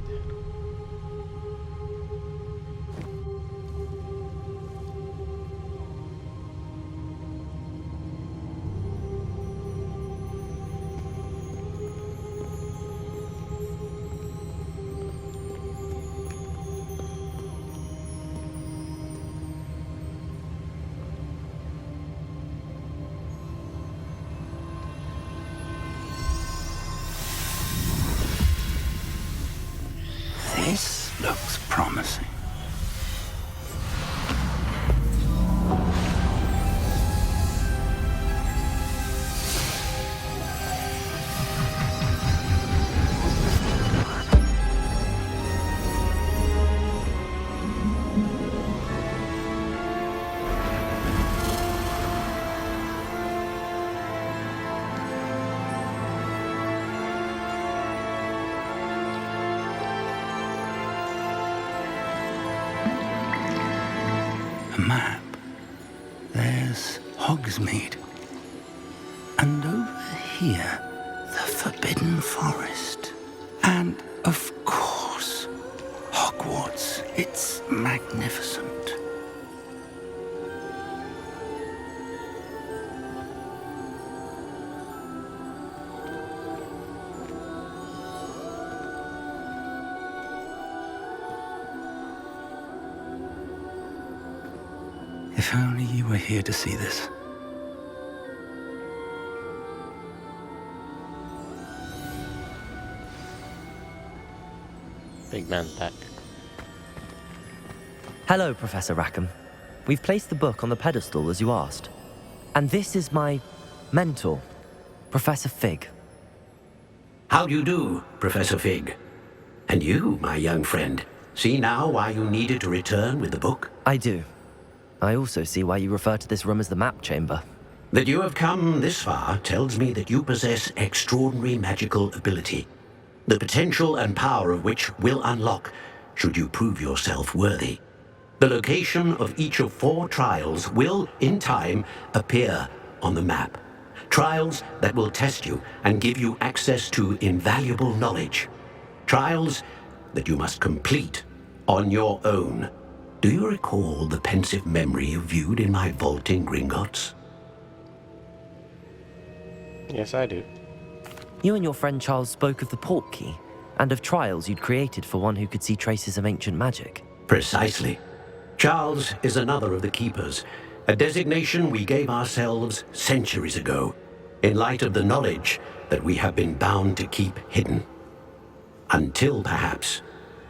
This looks promising. A map. There's Hogsmeade. And over here, the Forbidden Forest. And, of course, Hogwarts. It's magnificent. If only you were here to see this. Big man back. Hello, Professor Rackham. We've placed the book on the pedestal as you asked. And this is my mentor, Professor Fig. How do you do, Professor Fig? And you, my young friend, see now why you needed to return with the book? I do. I also see why you refer to this room as the map chamber. That you have come this far tells me that you possess extraordinary magical ability, the potential and power of which will unlock should you prove yourself worthy. The location of each of 4 trials will, in time, appear on the map. Trials that will test you and give you access to invaluable knowledge. Trials that you must complete on your own. Do you recall the pensive memory you viewed in my vault in Gringotts? Yes, I do. You and your friend Charles spoke of the port key, and of trials you'd created for one who could see traces of ancient magic. Precisely. Charles is another of the Keepers, a designation we gave ourselves centuries ago, in light of the knowledge that we have been bound to keep hidden. Until perhaps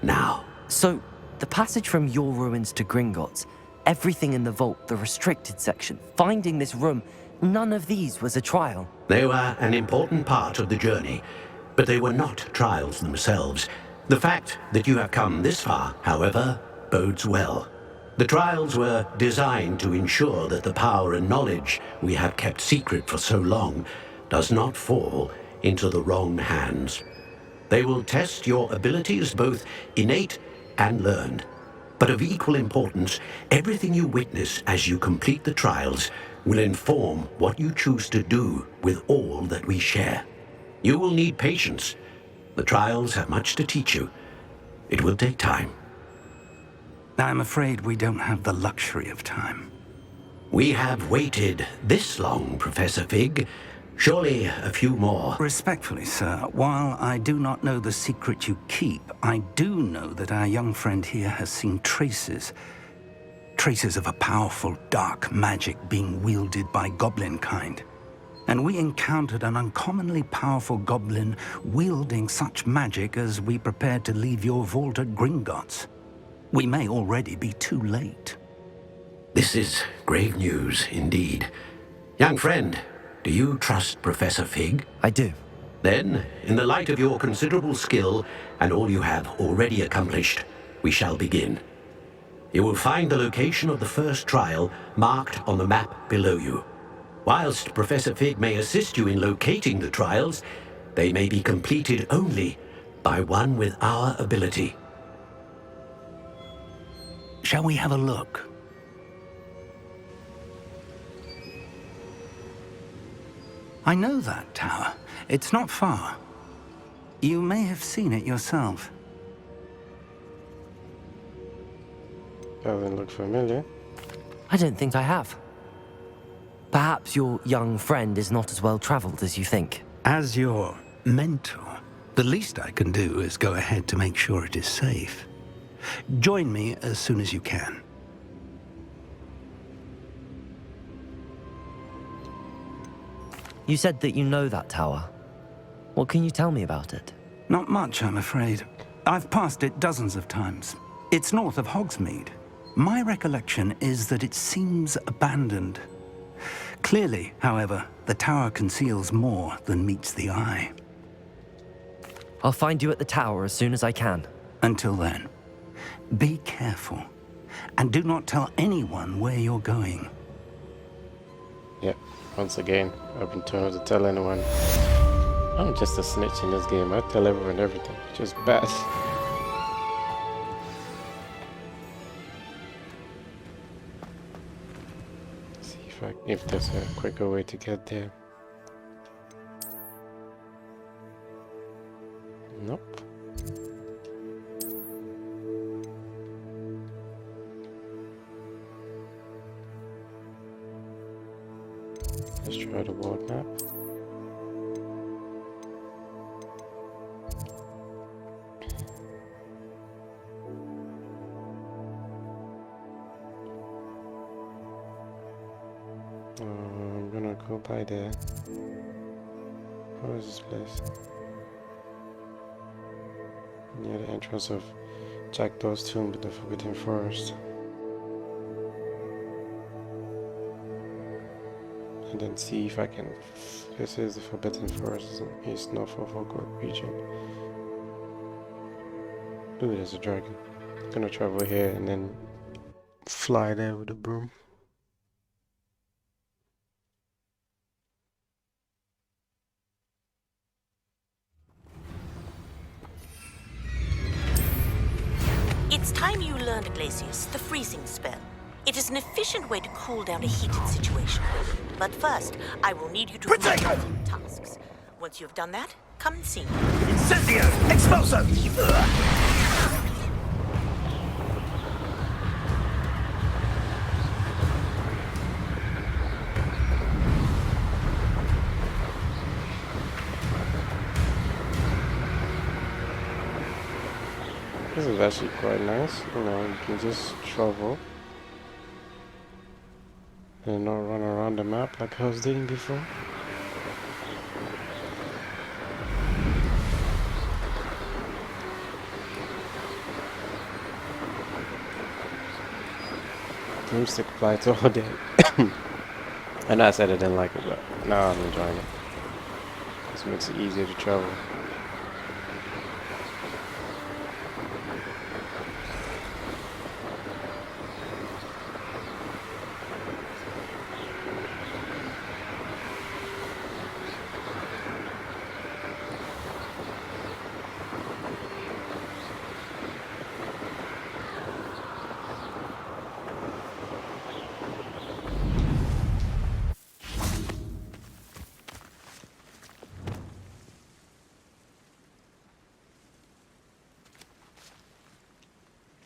now. So, the passage from your ruins to Gringotts, everything in the vault, the restricted section, finding this room, none of these was a trial. They were an important part of the journey, but they were not trials themselves. The fact that you have come this far, however, bodes well. The trials were designed to ensure that the power and knowledge we have kept secret for so long does not fall into the wrong hands. They will test your abilities, both innate and learned. But of equal importance, everything you witness as you complete the trials will inform what you choose to do with all that we share. You will need patience. The trials have much to teach you. It will take time. I'm afraid we don't have the luxury of time. We have waited this long, Professor Fig. Surely a few more. Respectfully, sir, while I do not know the secret you keep, I do know that our young friend here has seen traces of a powerful dark magic being wielded by goblin kind. And we encountered an uncommonly powerful goblin wielding such magic as we prepared to leave your vault at Gringotts. We may already be too late. This is grave news indeed. Young friend, Do you trust Professor Fig? I do. Then, in the light of your considerable skill and all you have already accomplished, we shall begin. You will find the location of the first trial marked on the map below you. Whilst Professor Fig may assist you in locating the trials, they may be completed only by one with our ability. Shall we have a look? I know that tower. It's not far. You may have seen it yourself. Doesn't look familiar. I don't think I have. Perhaps your young friend is not as well traveled as you think. As your mentor, the least I can do is go ahead to make sure it is safe. Join me as soon as you can. You said that you know that tower. What can you tell me about it? Not much, I'm afraid. I've passed it dozens of times. It's north of Hogsmeade. My recollection is that it seems abandoned. Clearly, however, the tower conceals more than meets the eye. I'll find you at the tower as soon as I can. Until then, be careful, and do not tell anyone where you're going. Yep, once again, I've been told to tell anyone. I'm just a snitch in this game. I tell everyone everything, which is bad. See if there's a quicker way to get there. Nope. Let's try the world map. I'm gonna go by there. Where is this place? Near the entrance of Jackdaw's tomb to the Forbidden Forest. And then see if I can. This is the Forbidden Forest, east north of Hogwarts region. Ooh, there's a dragon. I'm gonna travel here and then fly there with a broom. It's time you learned, Glacius, the freezing spell. It is an efficient way to cool down a heated situation. But first, I will need you to complete a few tasks. Once you've done that, come and see me. Incendio! Expulso! This is actually quite nice. You know, you can just travel and not run around the map like I was doing before. Broomstick flights all day. I know I said I didn't like it, but now I'm enjoying it. This makes it easier to travel.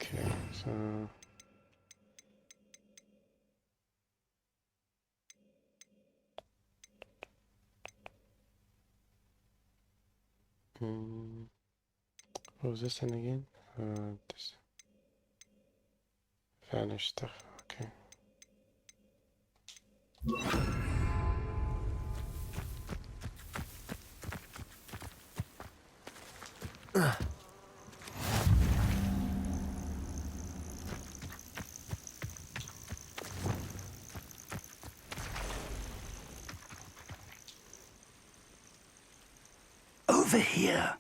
Okay, so what was this thing again? This vanished stuff. Okay. Over here.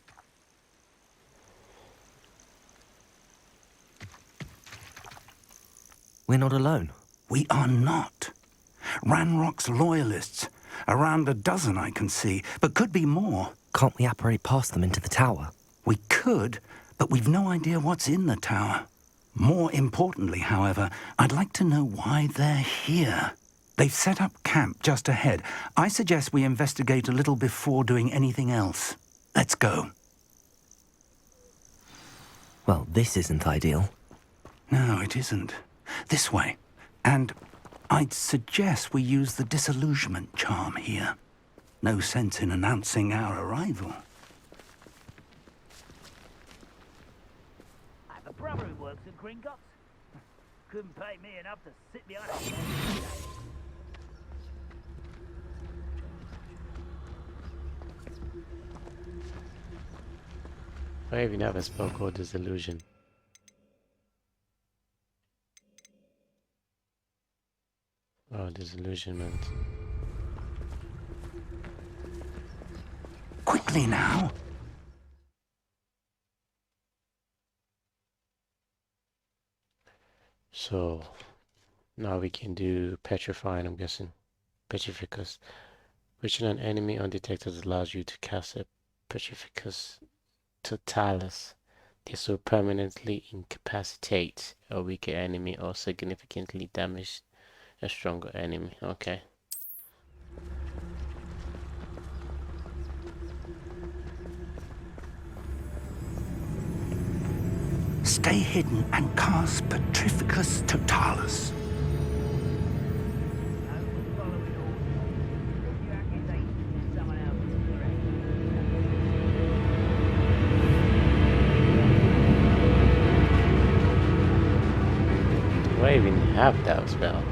We're not alone. We are not. Ranrock's loyalists. Around a dozen I can see, but could be more. Can't we apparate past them into the tower? We could, but we've no idea what's in the tower. More importantly, however, I'd like to know why they're here. They've set up camp just ahead. I suggest we investigate a little before doing anything else. Let's go. Well, this isn't ideal. No, it isn't. This way. And I'd suggest we use the disillusionment charm here. No sense in announcing our arrival. I have a brother who works at Gringotts. Couldn't pay me enough to sit behind a desk. I even have a spell called Disillusion. Oh, disillusionment. Quickly now. So now we can do petrifying, I'm guessing. Petrificus. Reaching an enemy undetected allows you to cast a Petrificus Totalis. This will permanently incapacitate a weaker enemy or significantly damage a stronger enemy. Okay. Stay hidden and cast Petrificus Totalis. Do I even have that spell?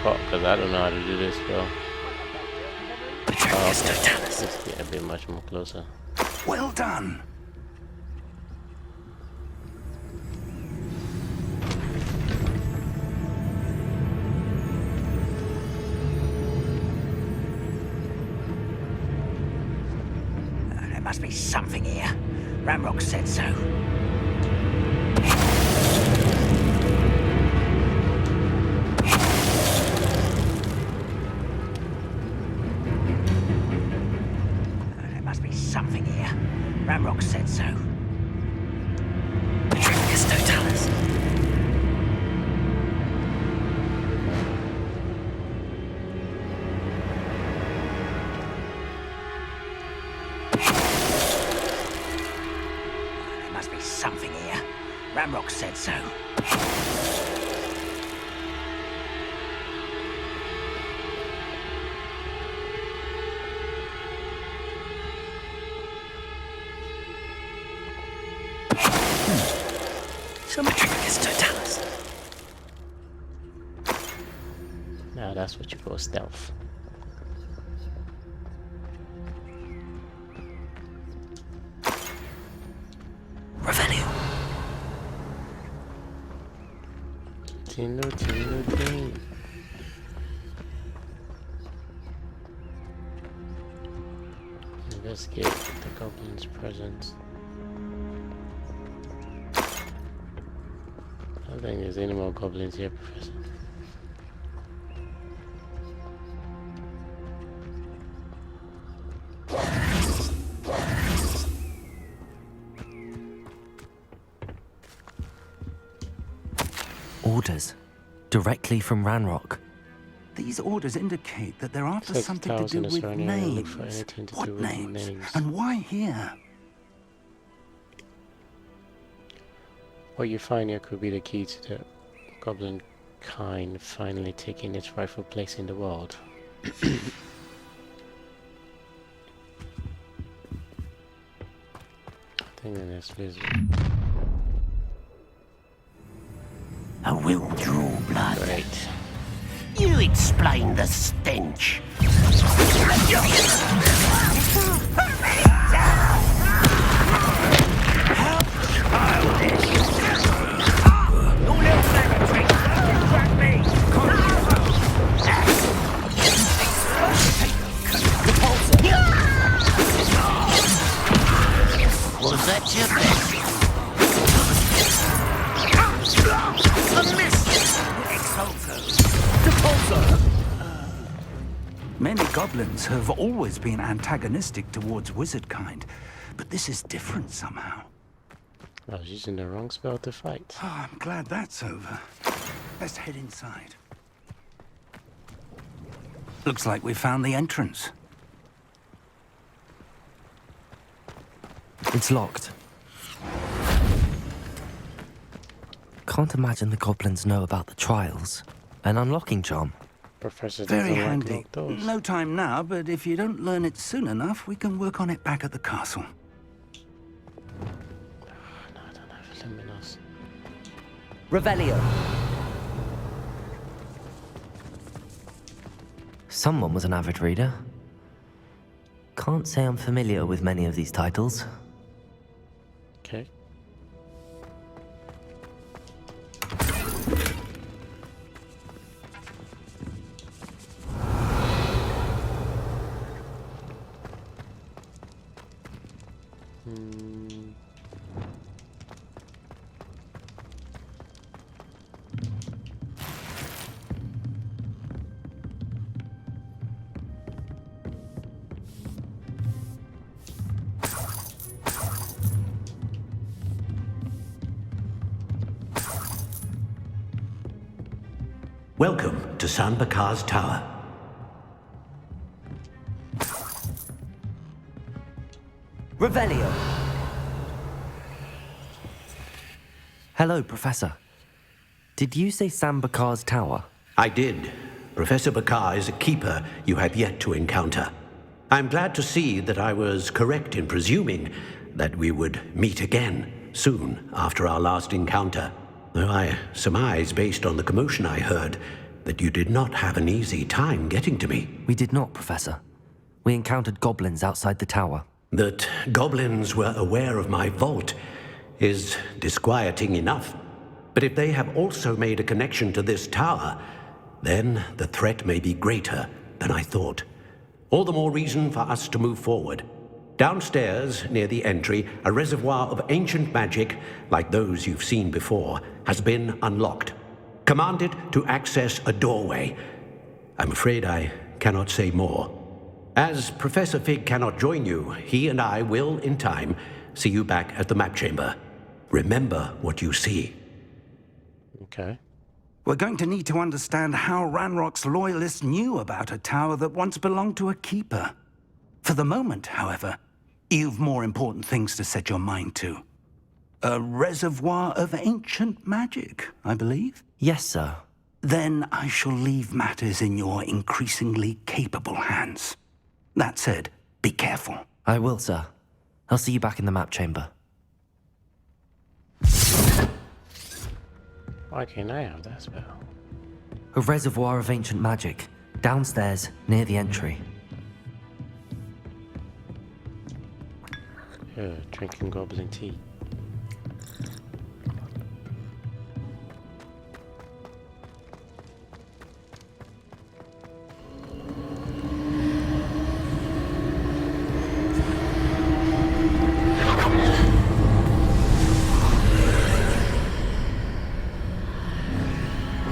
Caught because I don't know how to do this spell. Let's get a bit much more closer. Well done. There must be something here. Ranrock said so. Something here. Ranrock said so. Petrificus Totalis. There must be something here. Ranrock said so. Petrificus Totalis. Now that's what you call stealth. Revelio. Ting. Investigate the goblin's presence. I don't think there's any more goblins here, Professor. Orders. Directly from Ranrock. These orders indicate that they're after something to do with names. What names? And why here? What you find here could be the key to the goblin kind finally taking its rightful place in the world. I think the next visit. will draw blood. Great. You explain the stench. How childish! No little secretary! Distract me! Was that your best? A miss! Many goblins have always been antagonistic towards wizardkind, but this is different somehow. I was using the wrong spell to fight. Oh, I'm glad that's over. Let's head inside. Looks like we found the entrance. It's locked. Can't imagine the goblins know about the trials. An unlocking charm. Professor Very doesn't like handy. locked doors. No time now, but if you don't learn it soon enough, we can work on it back at the castle. No, I don't have luminous. Revelio. Someone was an avid reader. Can't say I'm familiar with many of these titles. Okay. Welcome to San Bakar's Tower. Revelio. Hello, Professor. Did you say San Bakar's Tower? I did. Professor Bakar is a keeper you have yet to encounter. I'm glad to see that I was correct in presuming that we would meet again soon after our last encounter. Though I surmise, based on the commotion I heard, that you did not have an easy time getting to me. We did not, Professor. We encountered goblins outside the tower. That goblins were aware of my vault is disquieting enough. But if they have also made a connection to this tower, then the threat may be greater than I thought. All the more reason for us to move forward. Downstairs, near the entry, a reservoir of ancient magic, like those you've seen before, has been unlocked. Command it to access a doorway. I'm afraid I cannot say more. As Professor Fig cannot join you, he and I will, in time, see you back at the map chamber. Remember what you see. Okay. We're going to need to understand how Ranrock's loyalists knew about a tower that once belonged to a keeper. For the moment, however, you've more important things to set your mind to. A reservoir of ancient magic, I believe? Yes, sir. Then I shall leave matters in your increasingly capable hands. That said, be careful. I will, sir. I'll see you back in the map chamber. Why can't I have that spell? A reservoir of ancient magic, downstairs, near the entry. Drinking goblin tea.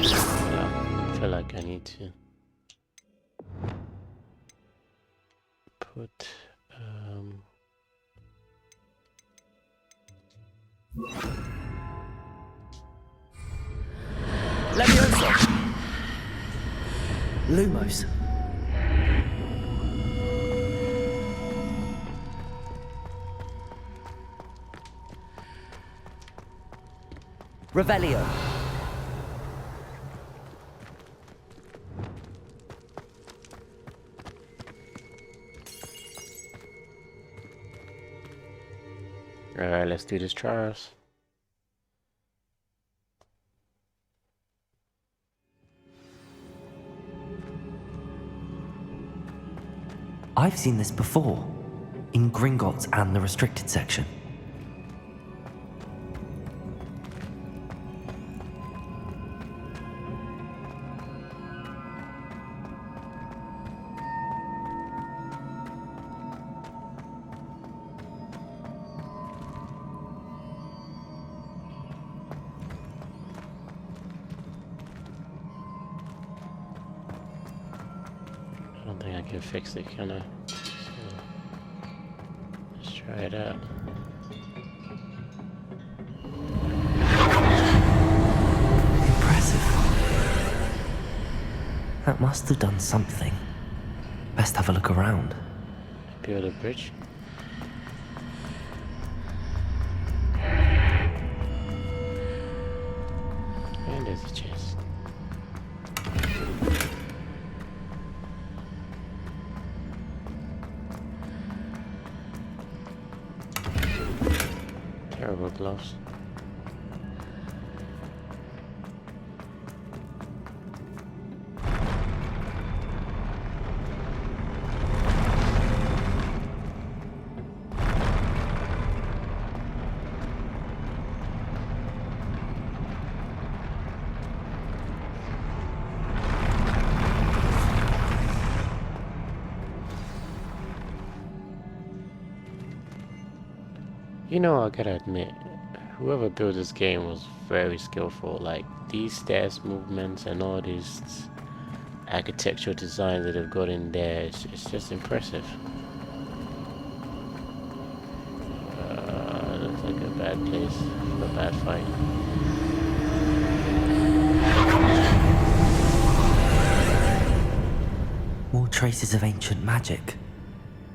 I feel like I need to put Lumos. Revelio. Alright, let's do this, Charles. I've seen this before, in Gringotts and the restricted section. I don't think I can fix it, can I? So, let's try it out. Impressive. That must have done something. Best have a look around. Build a bridge. And there's a chest. Terrible gloves. You know, I gotta admit, whoever built this game was very skillful. Like, these stairs movements and all these architectural designs that they've got in there, it's just impressive. Looks like a bad place for a bad fight. More traces of ancient magic.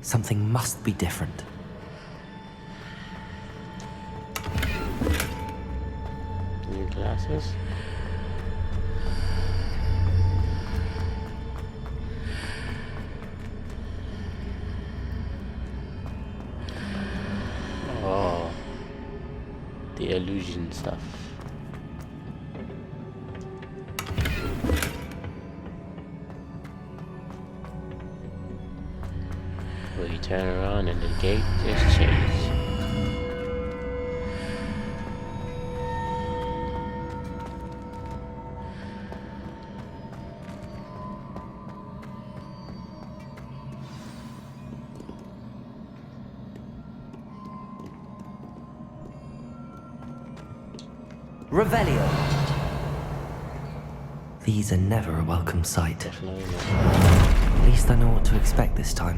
Something must be different. New glasses. Oh, the illusion stuff. Where you turn around and the gate just changes. Revelio. These are never a welcome sight. Definitely not. At least I know what to expect this time.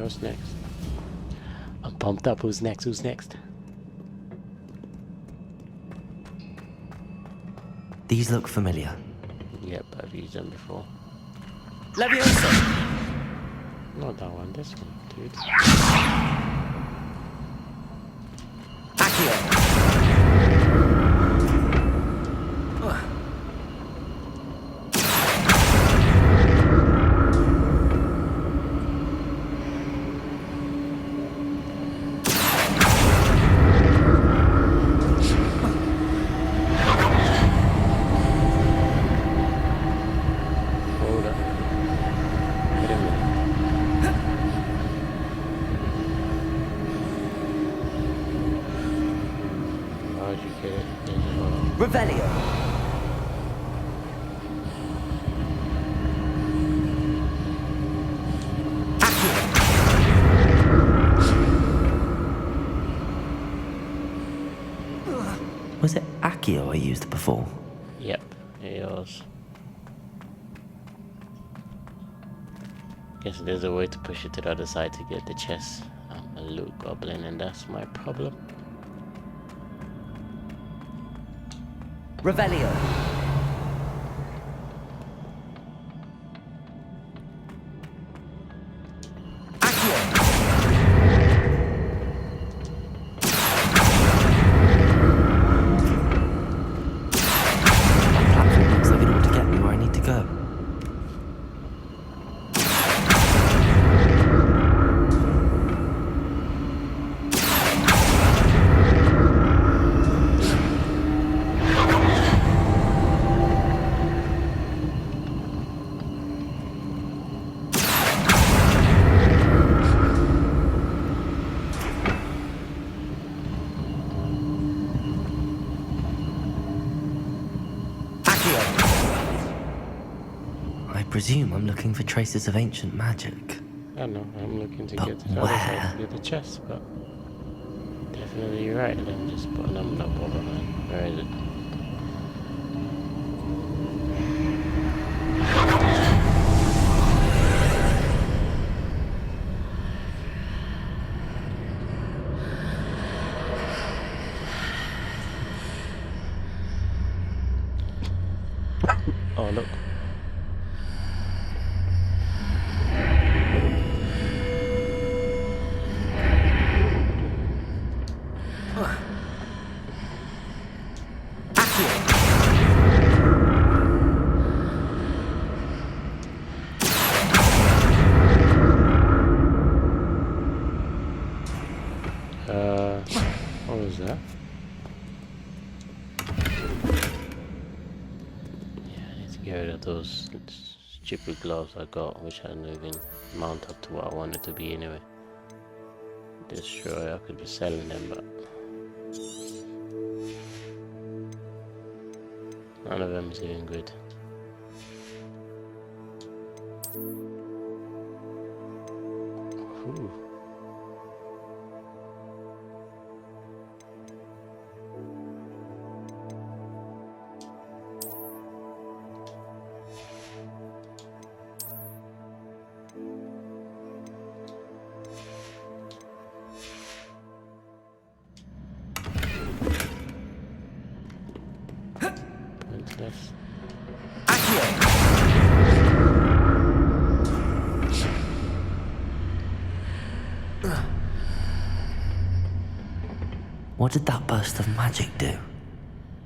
What's next? I'm pumped up. Who's next? Who's next? These look familiar. Yep, I've used them before. Leviosa! Not that one, this one, dude. Accio! Revelio. Accio. Was it Accio I used before? Yep, it was. Guess there's a way to push it to the other side to get the chest. I'm a loot goblin and that's my problem. Revelio. I presume I'm looking for traces of ancient magic. I know, I'm looking to But get to the other side where? to get the chest, but definitely you're right. Then just put them no problem, man. Where is it? Oh, look. What was that? Yeah, I need to get rid of those stupid gloves I got, which I didn't even mount up to what I wanted to be anyway. Destroy, I could be selling them, but none of them is even good. Ooh. Pointless. What did that burst of magic do?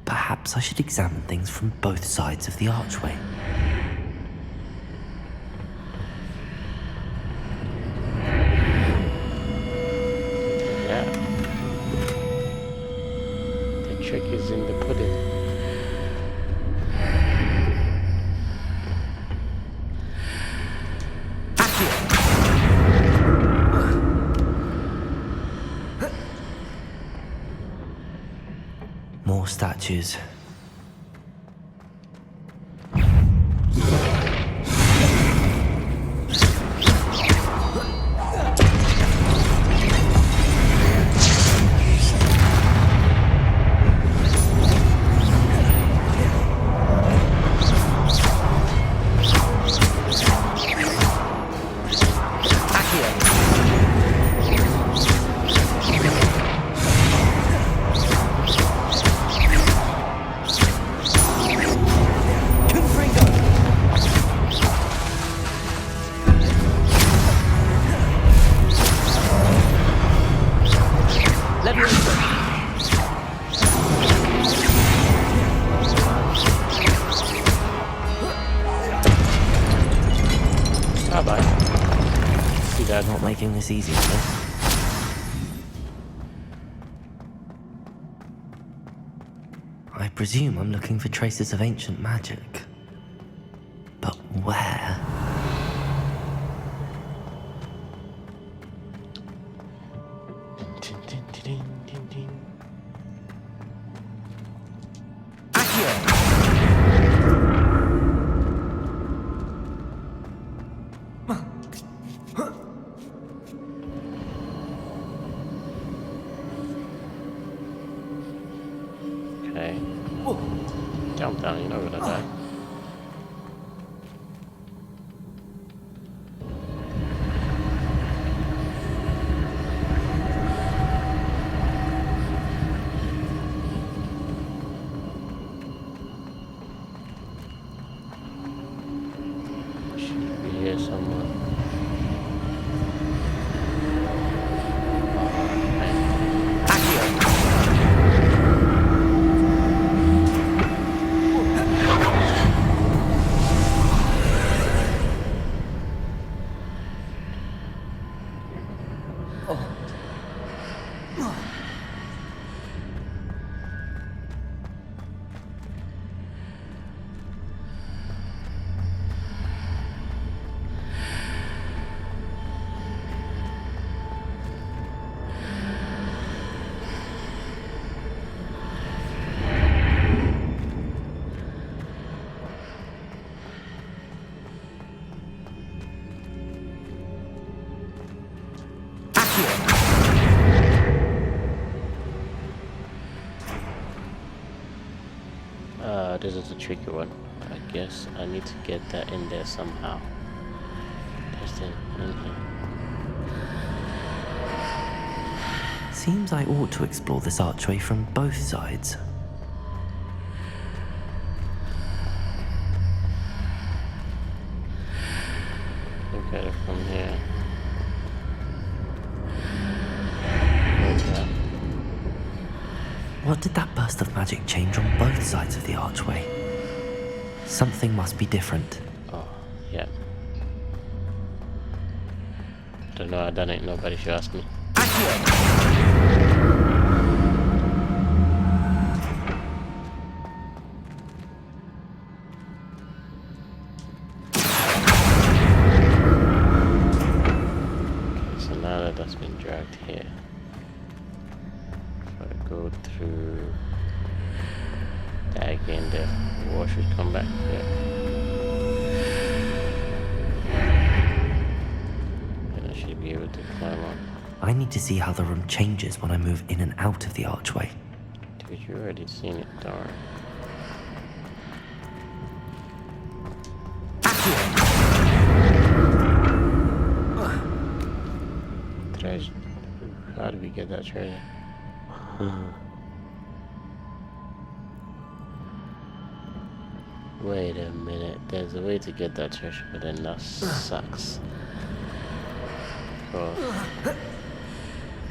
Perhaps I should examine things from both sides of the archway. Yeah. The trick is in the pudding. More statues. Not making this easy, is it? I presume I'm looking for traces of ancient magic. But where? Okay. Jump down, you're not gonna die. Should be here somewhere. This is a tricky one. I guess I need to get that in there somehow. Just in here. Seems I ought to explore this archway from both sides. Look at it from here. What did that burst of magic change on both sides of the archway? Something must be different. Oh, yeah. Don't know, I've done it, nobody should ask me. Okay, so now that that's been dragged here, if I go through that again, the wall should come back here. And I should be able to climb up. I need to see how the room changes when I move in and out of the archway. Dude, you already seen it, darn. Treasure. How did we get that treasure? Wait a minute. There's a way to get that treasure, but then that sucks. Cool.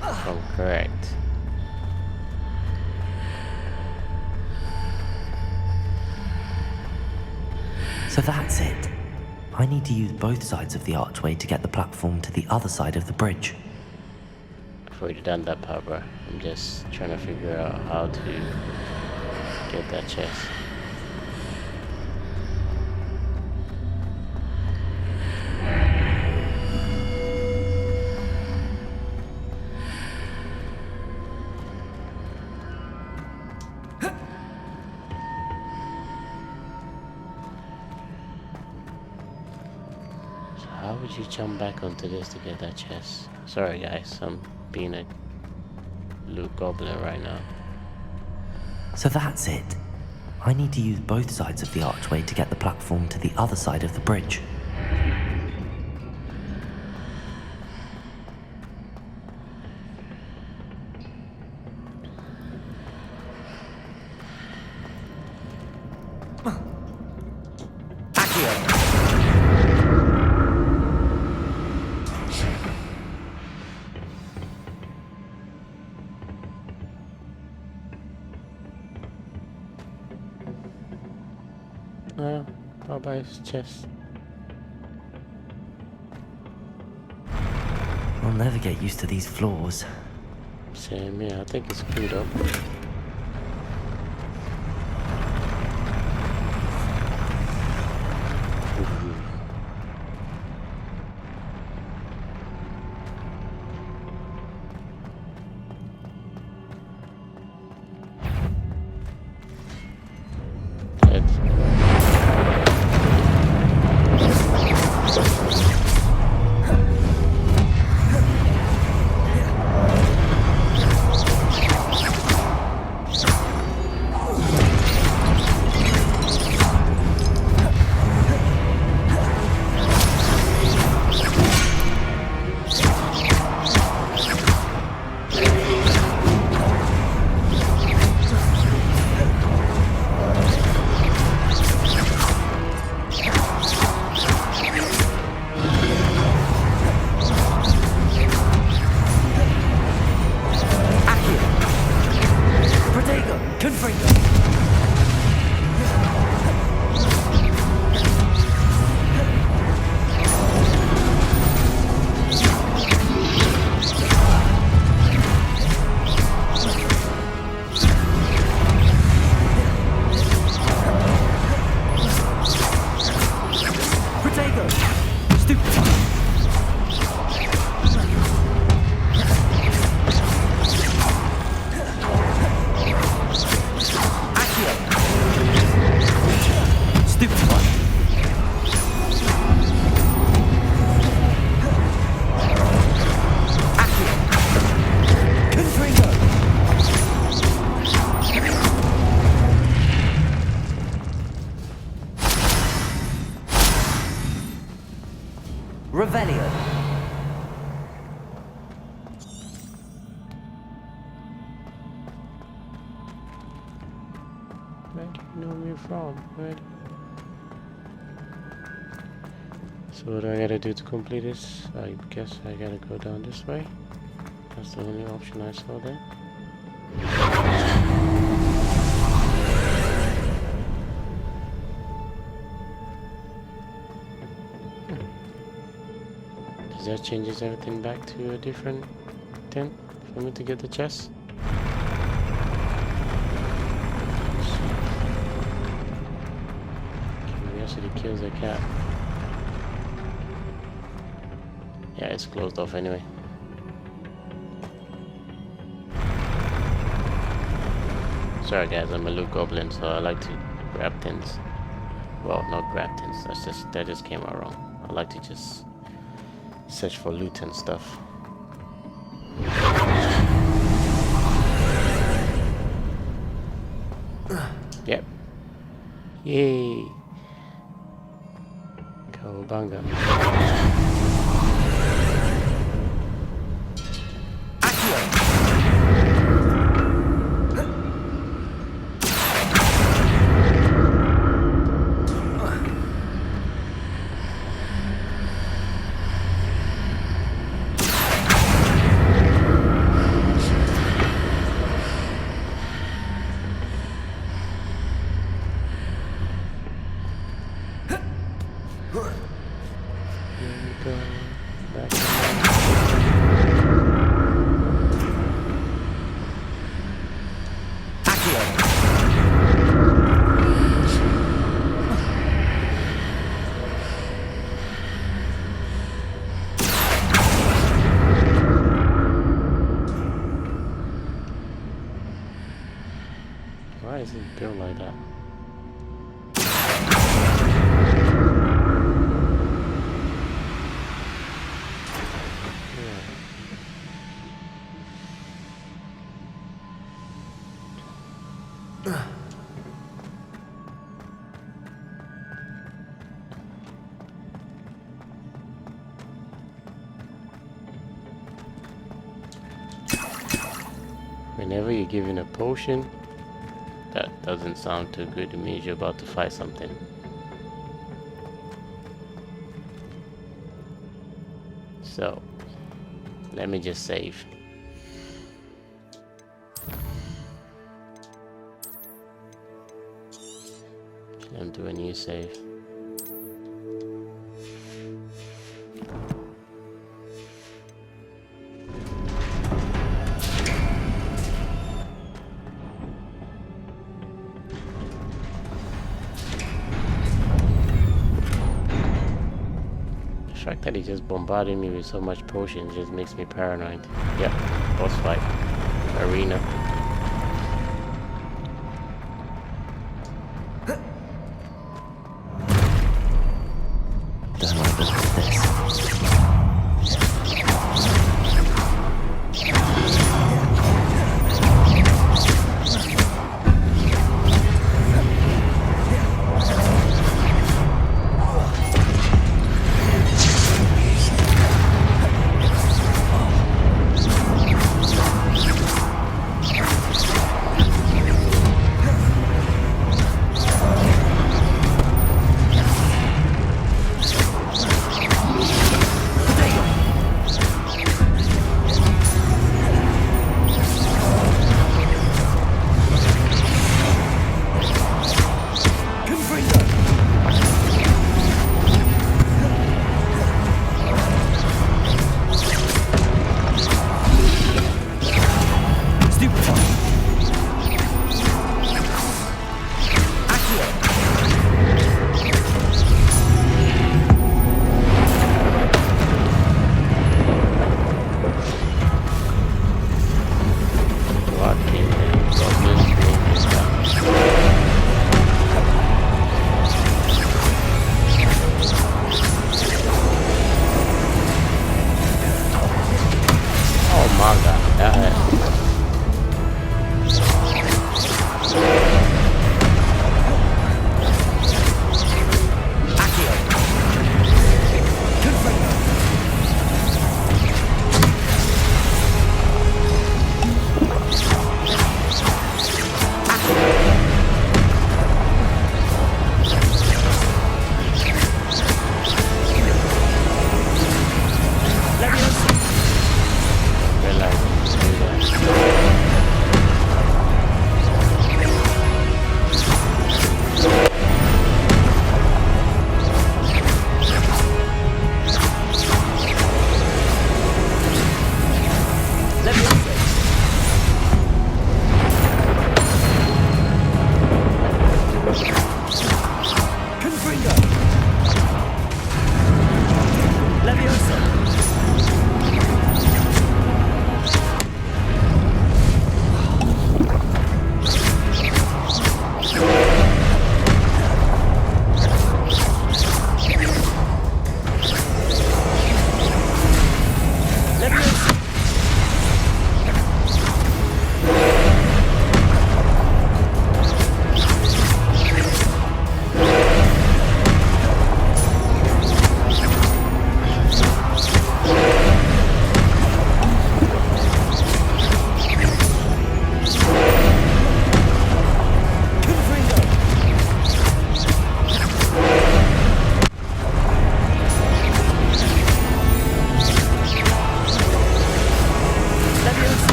If I'm correct. So that's it. I need to use both sides of the archway to get the platform to the other side of the bridge. I've already done that part, bro. I'm just trying to figure out how to get that chest. How would you jump back onto this to get that chest? Sorry guys, I'm being a Luke Goblin right now. So that's it. I need to use both sides of the archway to get the platform to the other side of the bridge. I'll buy his chest. I'll never get used to these floors. Same, yeah, I think it's screwed up. Revelio. Where do you know me from? Where? So what do I gotta do to complete this? I guess I gotta go down this way. That's the only option I saw there. That changes everything back to a different tent for me to get the chest. Curiosity kills a cat. Yeah, it's closed off anyway. Sorry guys, I'm a loot goblin, so I like to grab things. Well, not grab things, that just came out wrong. I like to just search for loot and stuff. Yep. Yay. Cowabunga. Why is it built like that? Whenever you're given a potion, that doesn't sound too good. It means you're about to fight something. So, let me just save. Let me do a new save. The fact that he just bombarded me with so much potions just makes me paranoid. Yep, boss fight. Arena.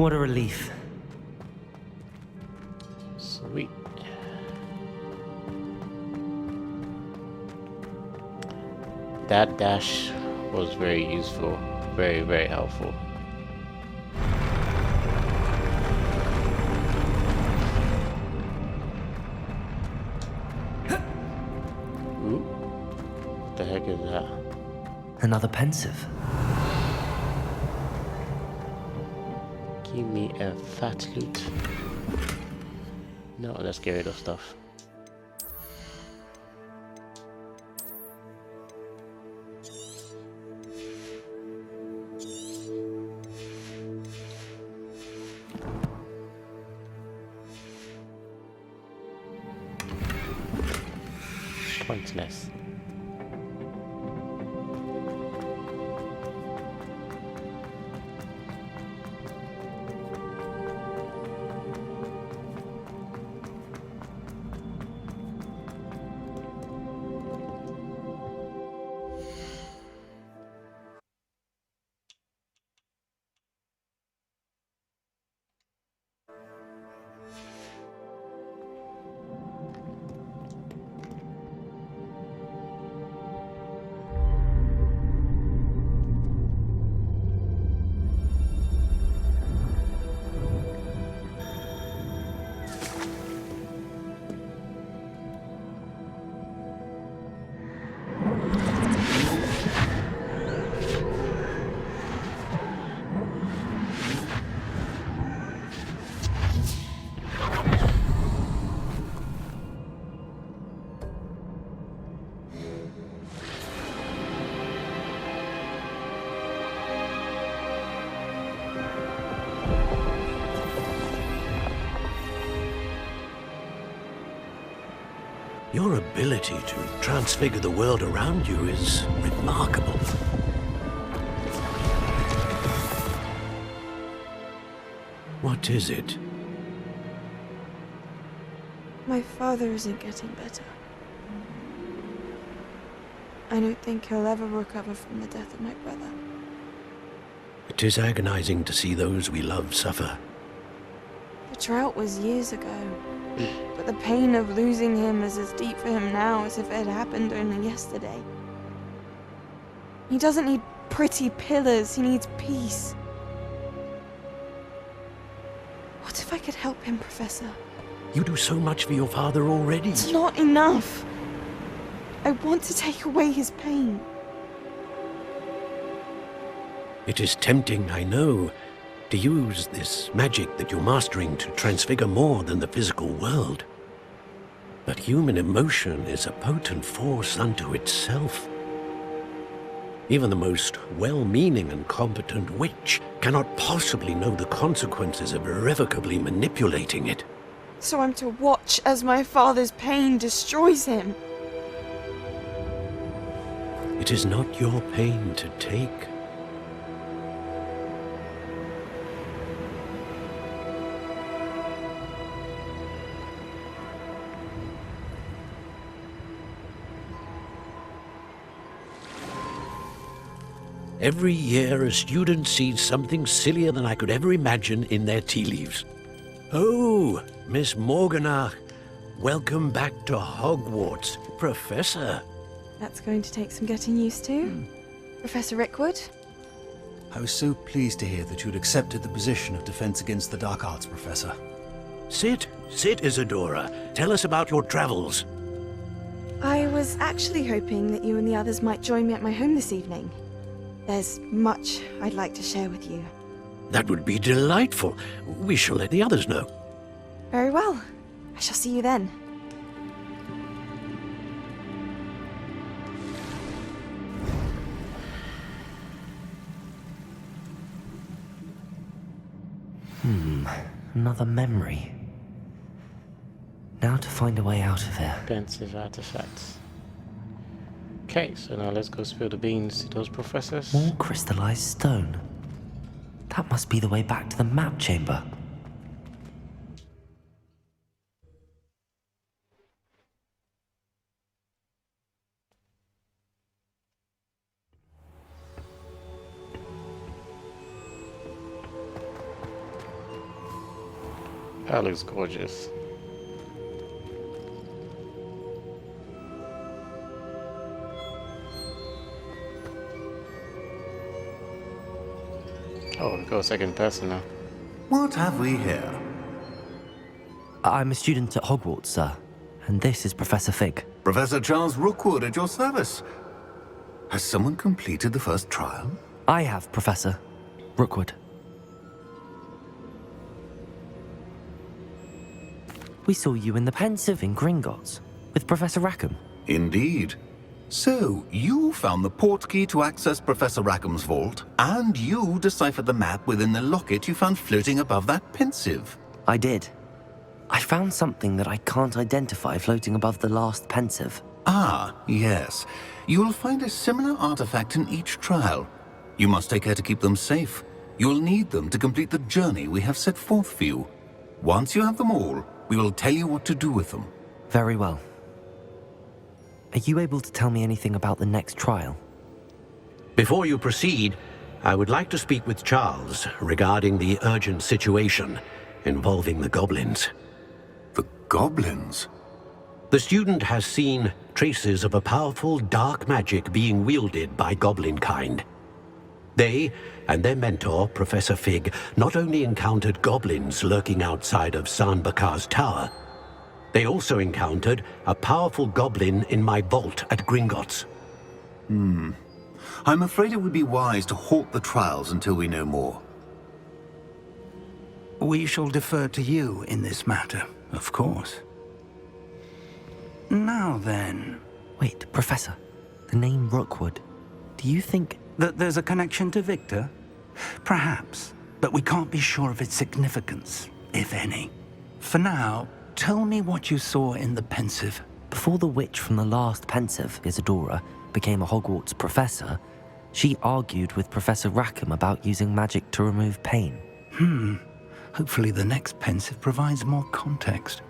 What a relief. Sweet. That dash was very useful, very, very helpful. Ooh, what the heck is that? Another pensive. Give me a fat loot. No, let's get rid of stuff. Pointless. Your ability to transfigure the world around you is remarkable. What is it? My father isn't getting better. I don't think he'll ever recover from the death of my brother. It is agonizing to see those we love suffer. The drought was years ago, but the pain of losing him is as deep for him now as if it had happened only yesterday. He doesn't need pretty pillars, he needs peace. What if I could help him, Professor? You do so much for your father already. It's not enough. I want to take away his pain. It is tempting, I know, to use this magic that you're mastering to transfigure more than the physical world. But human emotion is a potent force unto itself. Even the most well-meaning and competent witch cannot possibly know the consequences of irrevocably manipulating it. So I'm to watch as my father's pain destroys him. It is not your pain to take. Every year, a student sees something sillier than I could ever imagine in their tea leaves. Oh, Miss Morganach, welcome back to Hogwarts, Professor. That's going to take some getting used to. Professor Rickwood? I was so pleased to hear that you'd accepted the position of Defense Against the Dark Arts, Professor. Sit, Isadora. Tell us about your travels. I was actually hoping that you and the others might join me at my home this evening. There's much I'd like to share with you. That would be delightful. We shall let the others know. Very well. I shall see you then. Another memory. Now to find a way out of here. Pensive artifacts. Okay, so now let's go spill the beans to those professors. More crystallized stone. That must be the way back to the map chamber. That looks gorgeous. Oh, we go second person now. What have we here? I'm a student at Hogwarts, sir, and this is Professor Fig. Professor Charles Rookwood at your service. Has someone completed the first trial? I have, Professor Rookwood. We saw you in the Pensive in Gringotts with Professor Rackham. Indeed. So, you found the portkey to access Professor Rackham's vault, and you deciphered the map within the locket you found floating above that Pensive. I did. I found something that I can't identify floating above the last Pensive. Ah, yes. You will find a similar artifact in each trial. You must take care to keep them safe. You will need them to complete the journey we have set forth for you. Once you have them all, we will tell you what to do with them. Very well. Are you able to tell me anything about the next trial? Before you proceed, I would like to speak with Charles regarding the urgent situation involving the goblins. The goblins? The student has seen traces of a powerful dark magic being wielded by goblin kind. They and their mentor, Professor Fig, not only encountered goblins lurking outside of San Bakar's tower, they also encountered a powerful goblin in my vault at Gringotts. I'm afraid it would be wise to halt the trials until we know more. We shall defer to you in this matter, of course. Now then... Wait, Professor. The name Rookwood. Do you think... that there's a connection to Victor? Perhaps, but we can't be sure of its significance, if any. For now, tell me what you saw in the Pensive. Before the witch from the last Pensive, Isadora, became a Hogwarts professor, she argued with Professor Rackham about using magic to remove pain. Hopefully the next Pensive provides more context.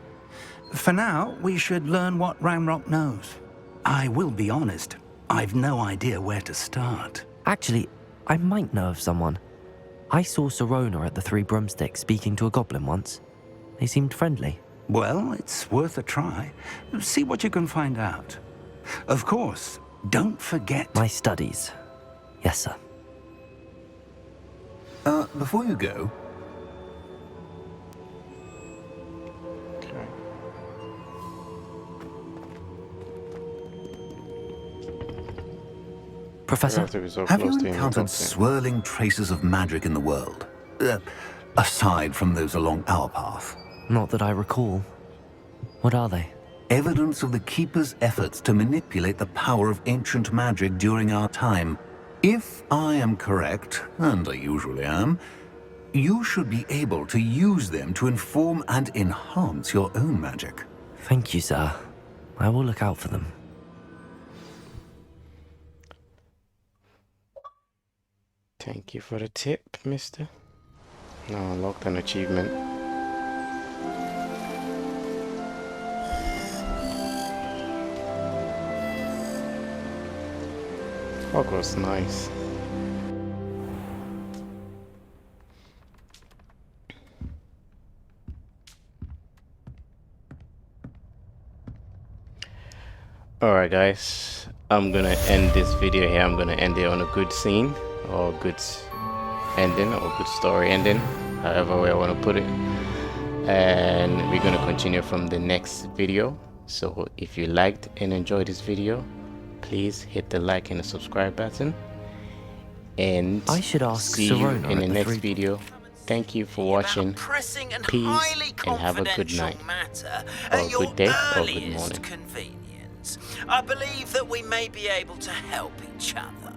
For now, we should learn what Ranrock knows. I will be honest, I've no idea where to start. Actually, I might know of someone. I saw Serona at the Three Broomsticks speaking to a goblin once. They seemed friendly. Well, it's worth a try. See what you can find out. Of course, don't forget... My studies. Yes, sir. Before you go... Professor? Have you encountered swirling traces of magic in the world? Aside from those along our path? Not that I recall. What are they? Evidence of the Keeper's efforts to manipulate the power of ancient magic during our time. If I am correct, and I usually am, you should be able to use them to inform and enhance your own magic. Thank you, sir. I will look out for them. Thank you for the tip, mister. Now unlocked an achievement. Hogwarts, nice. Alright guys, I'm gonna end this video here. I'm gonna end it on a good scene, or good ending, or good story ending, however way I want to put it. And we're gonna continue from the next video. So if you liked and enjoyed this video, please hit the like and the subscribe button. And I should ask see you Serona in the at the next video. Thank you for watching. Peace and have a good night, or good day, or good morning. I believe that we may be able to help each other.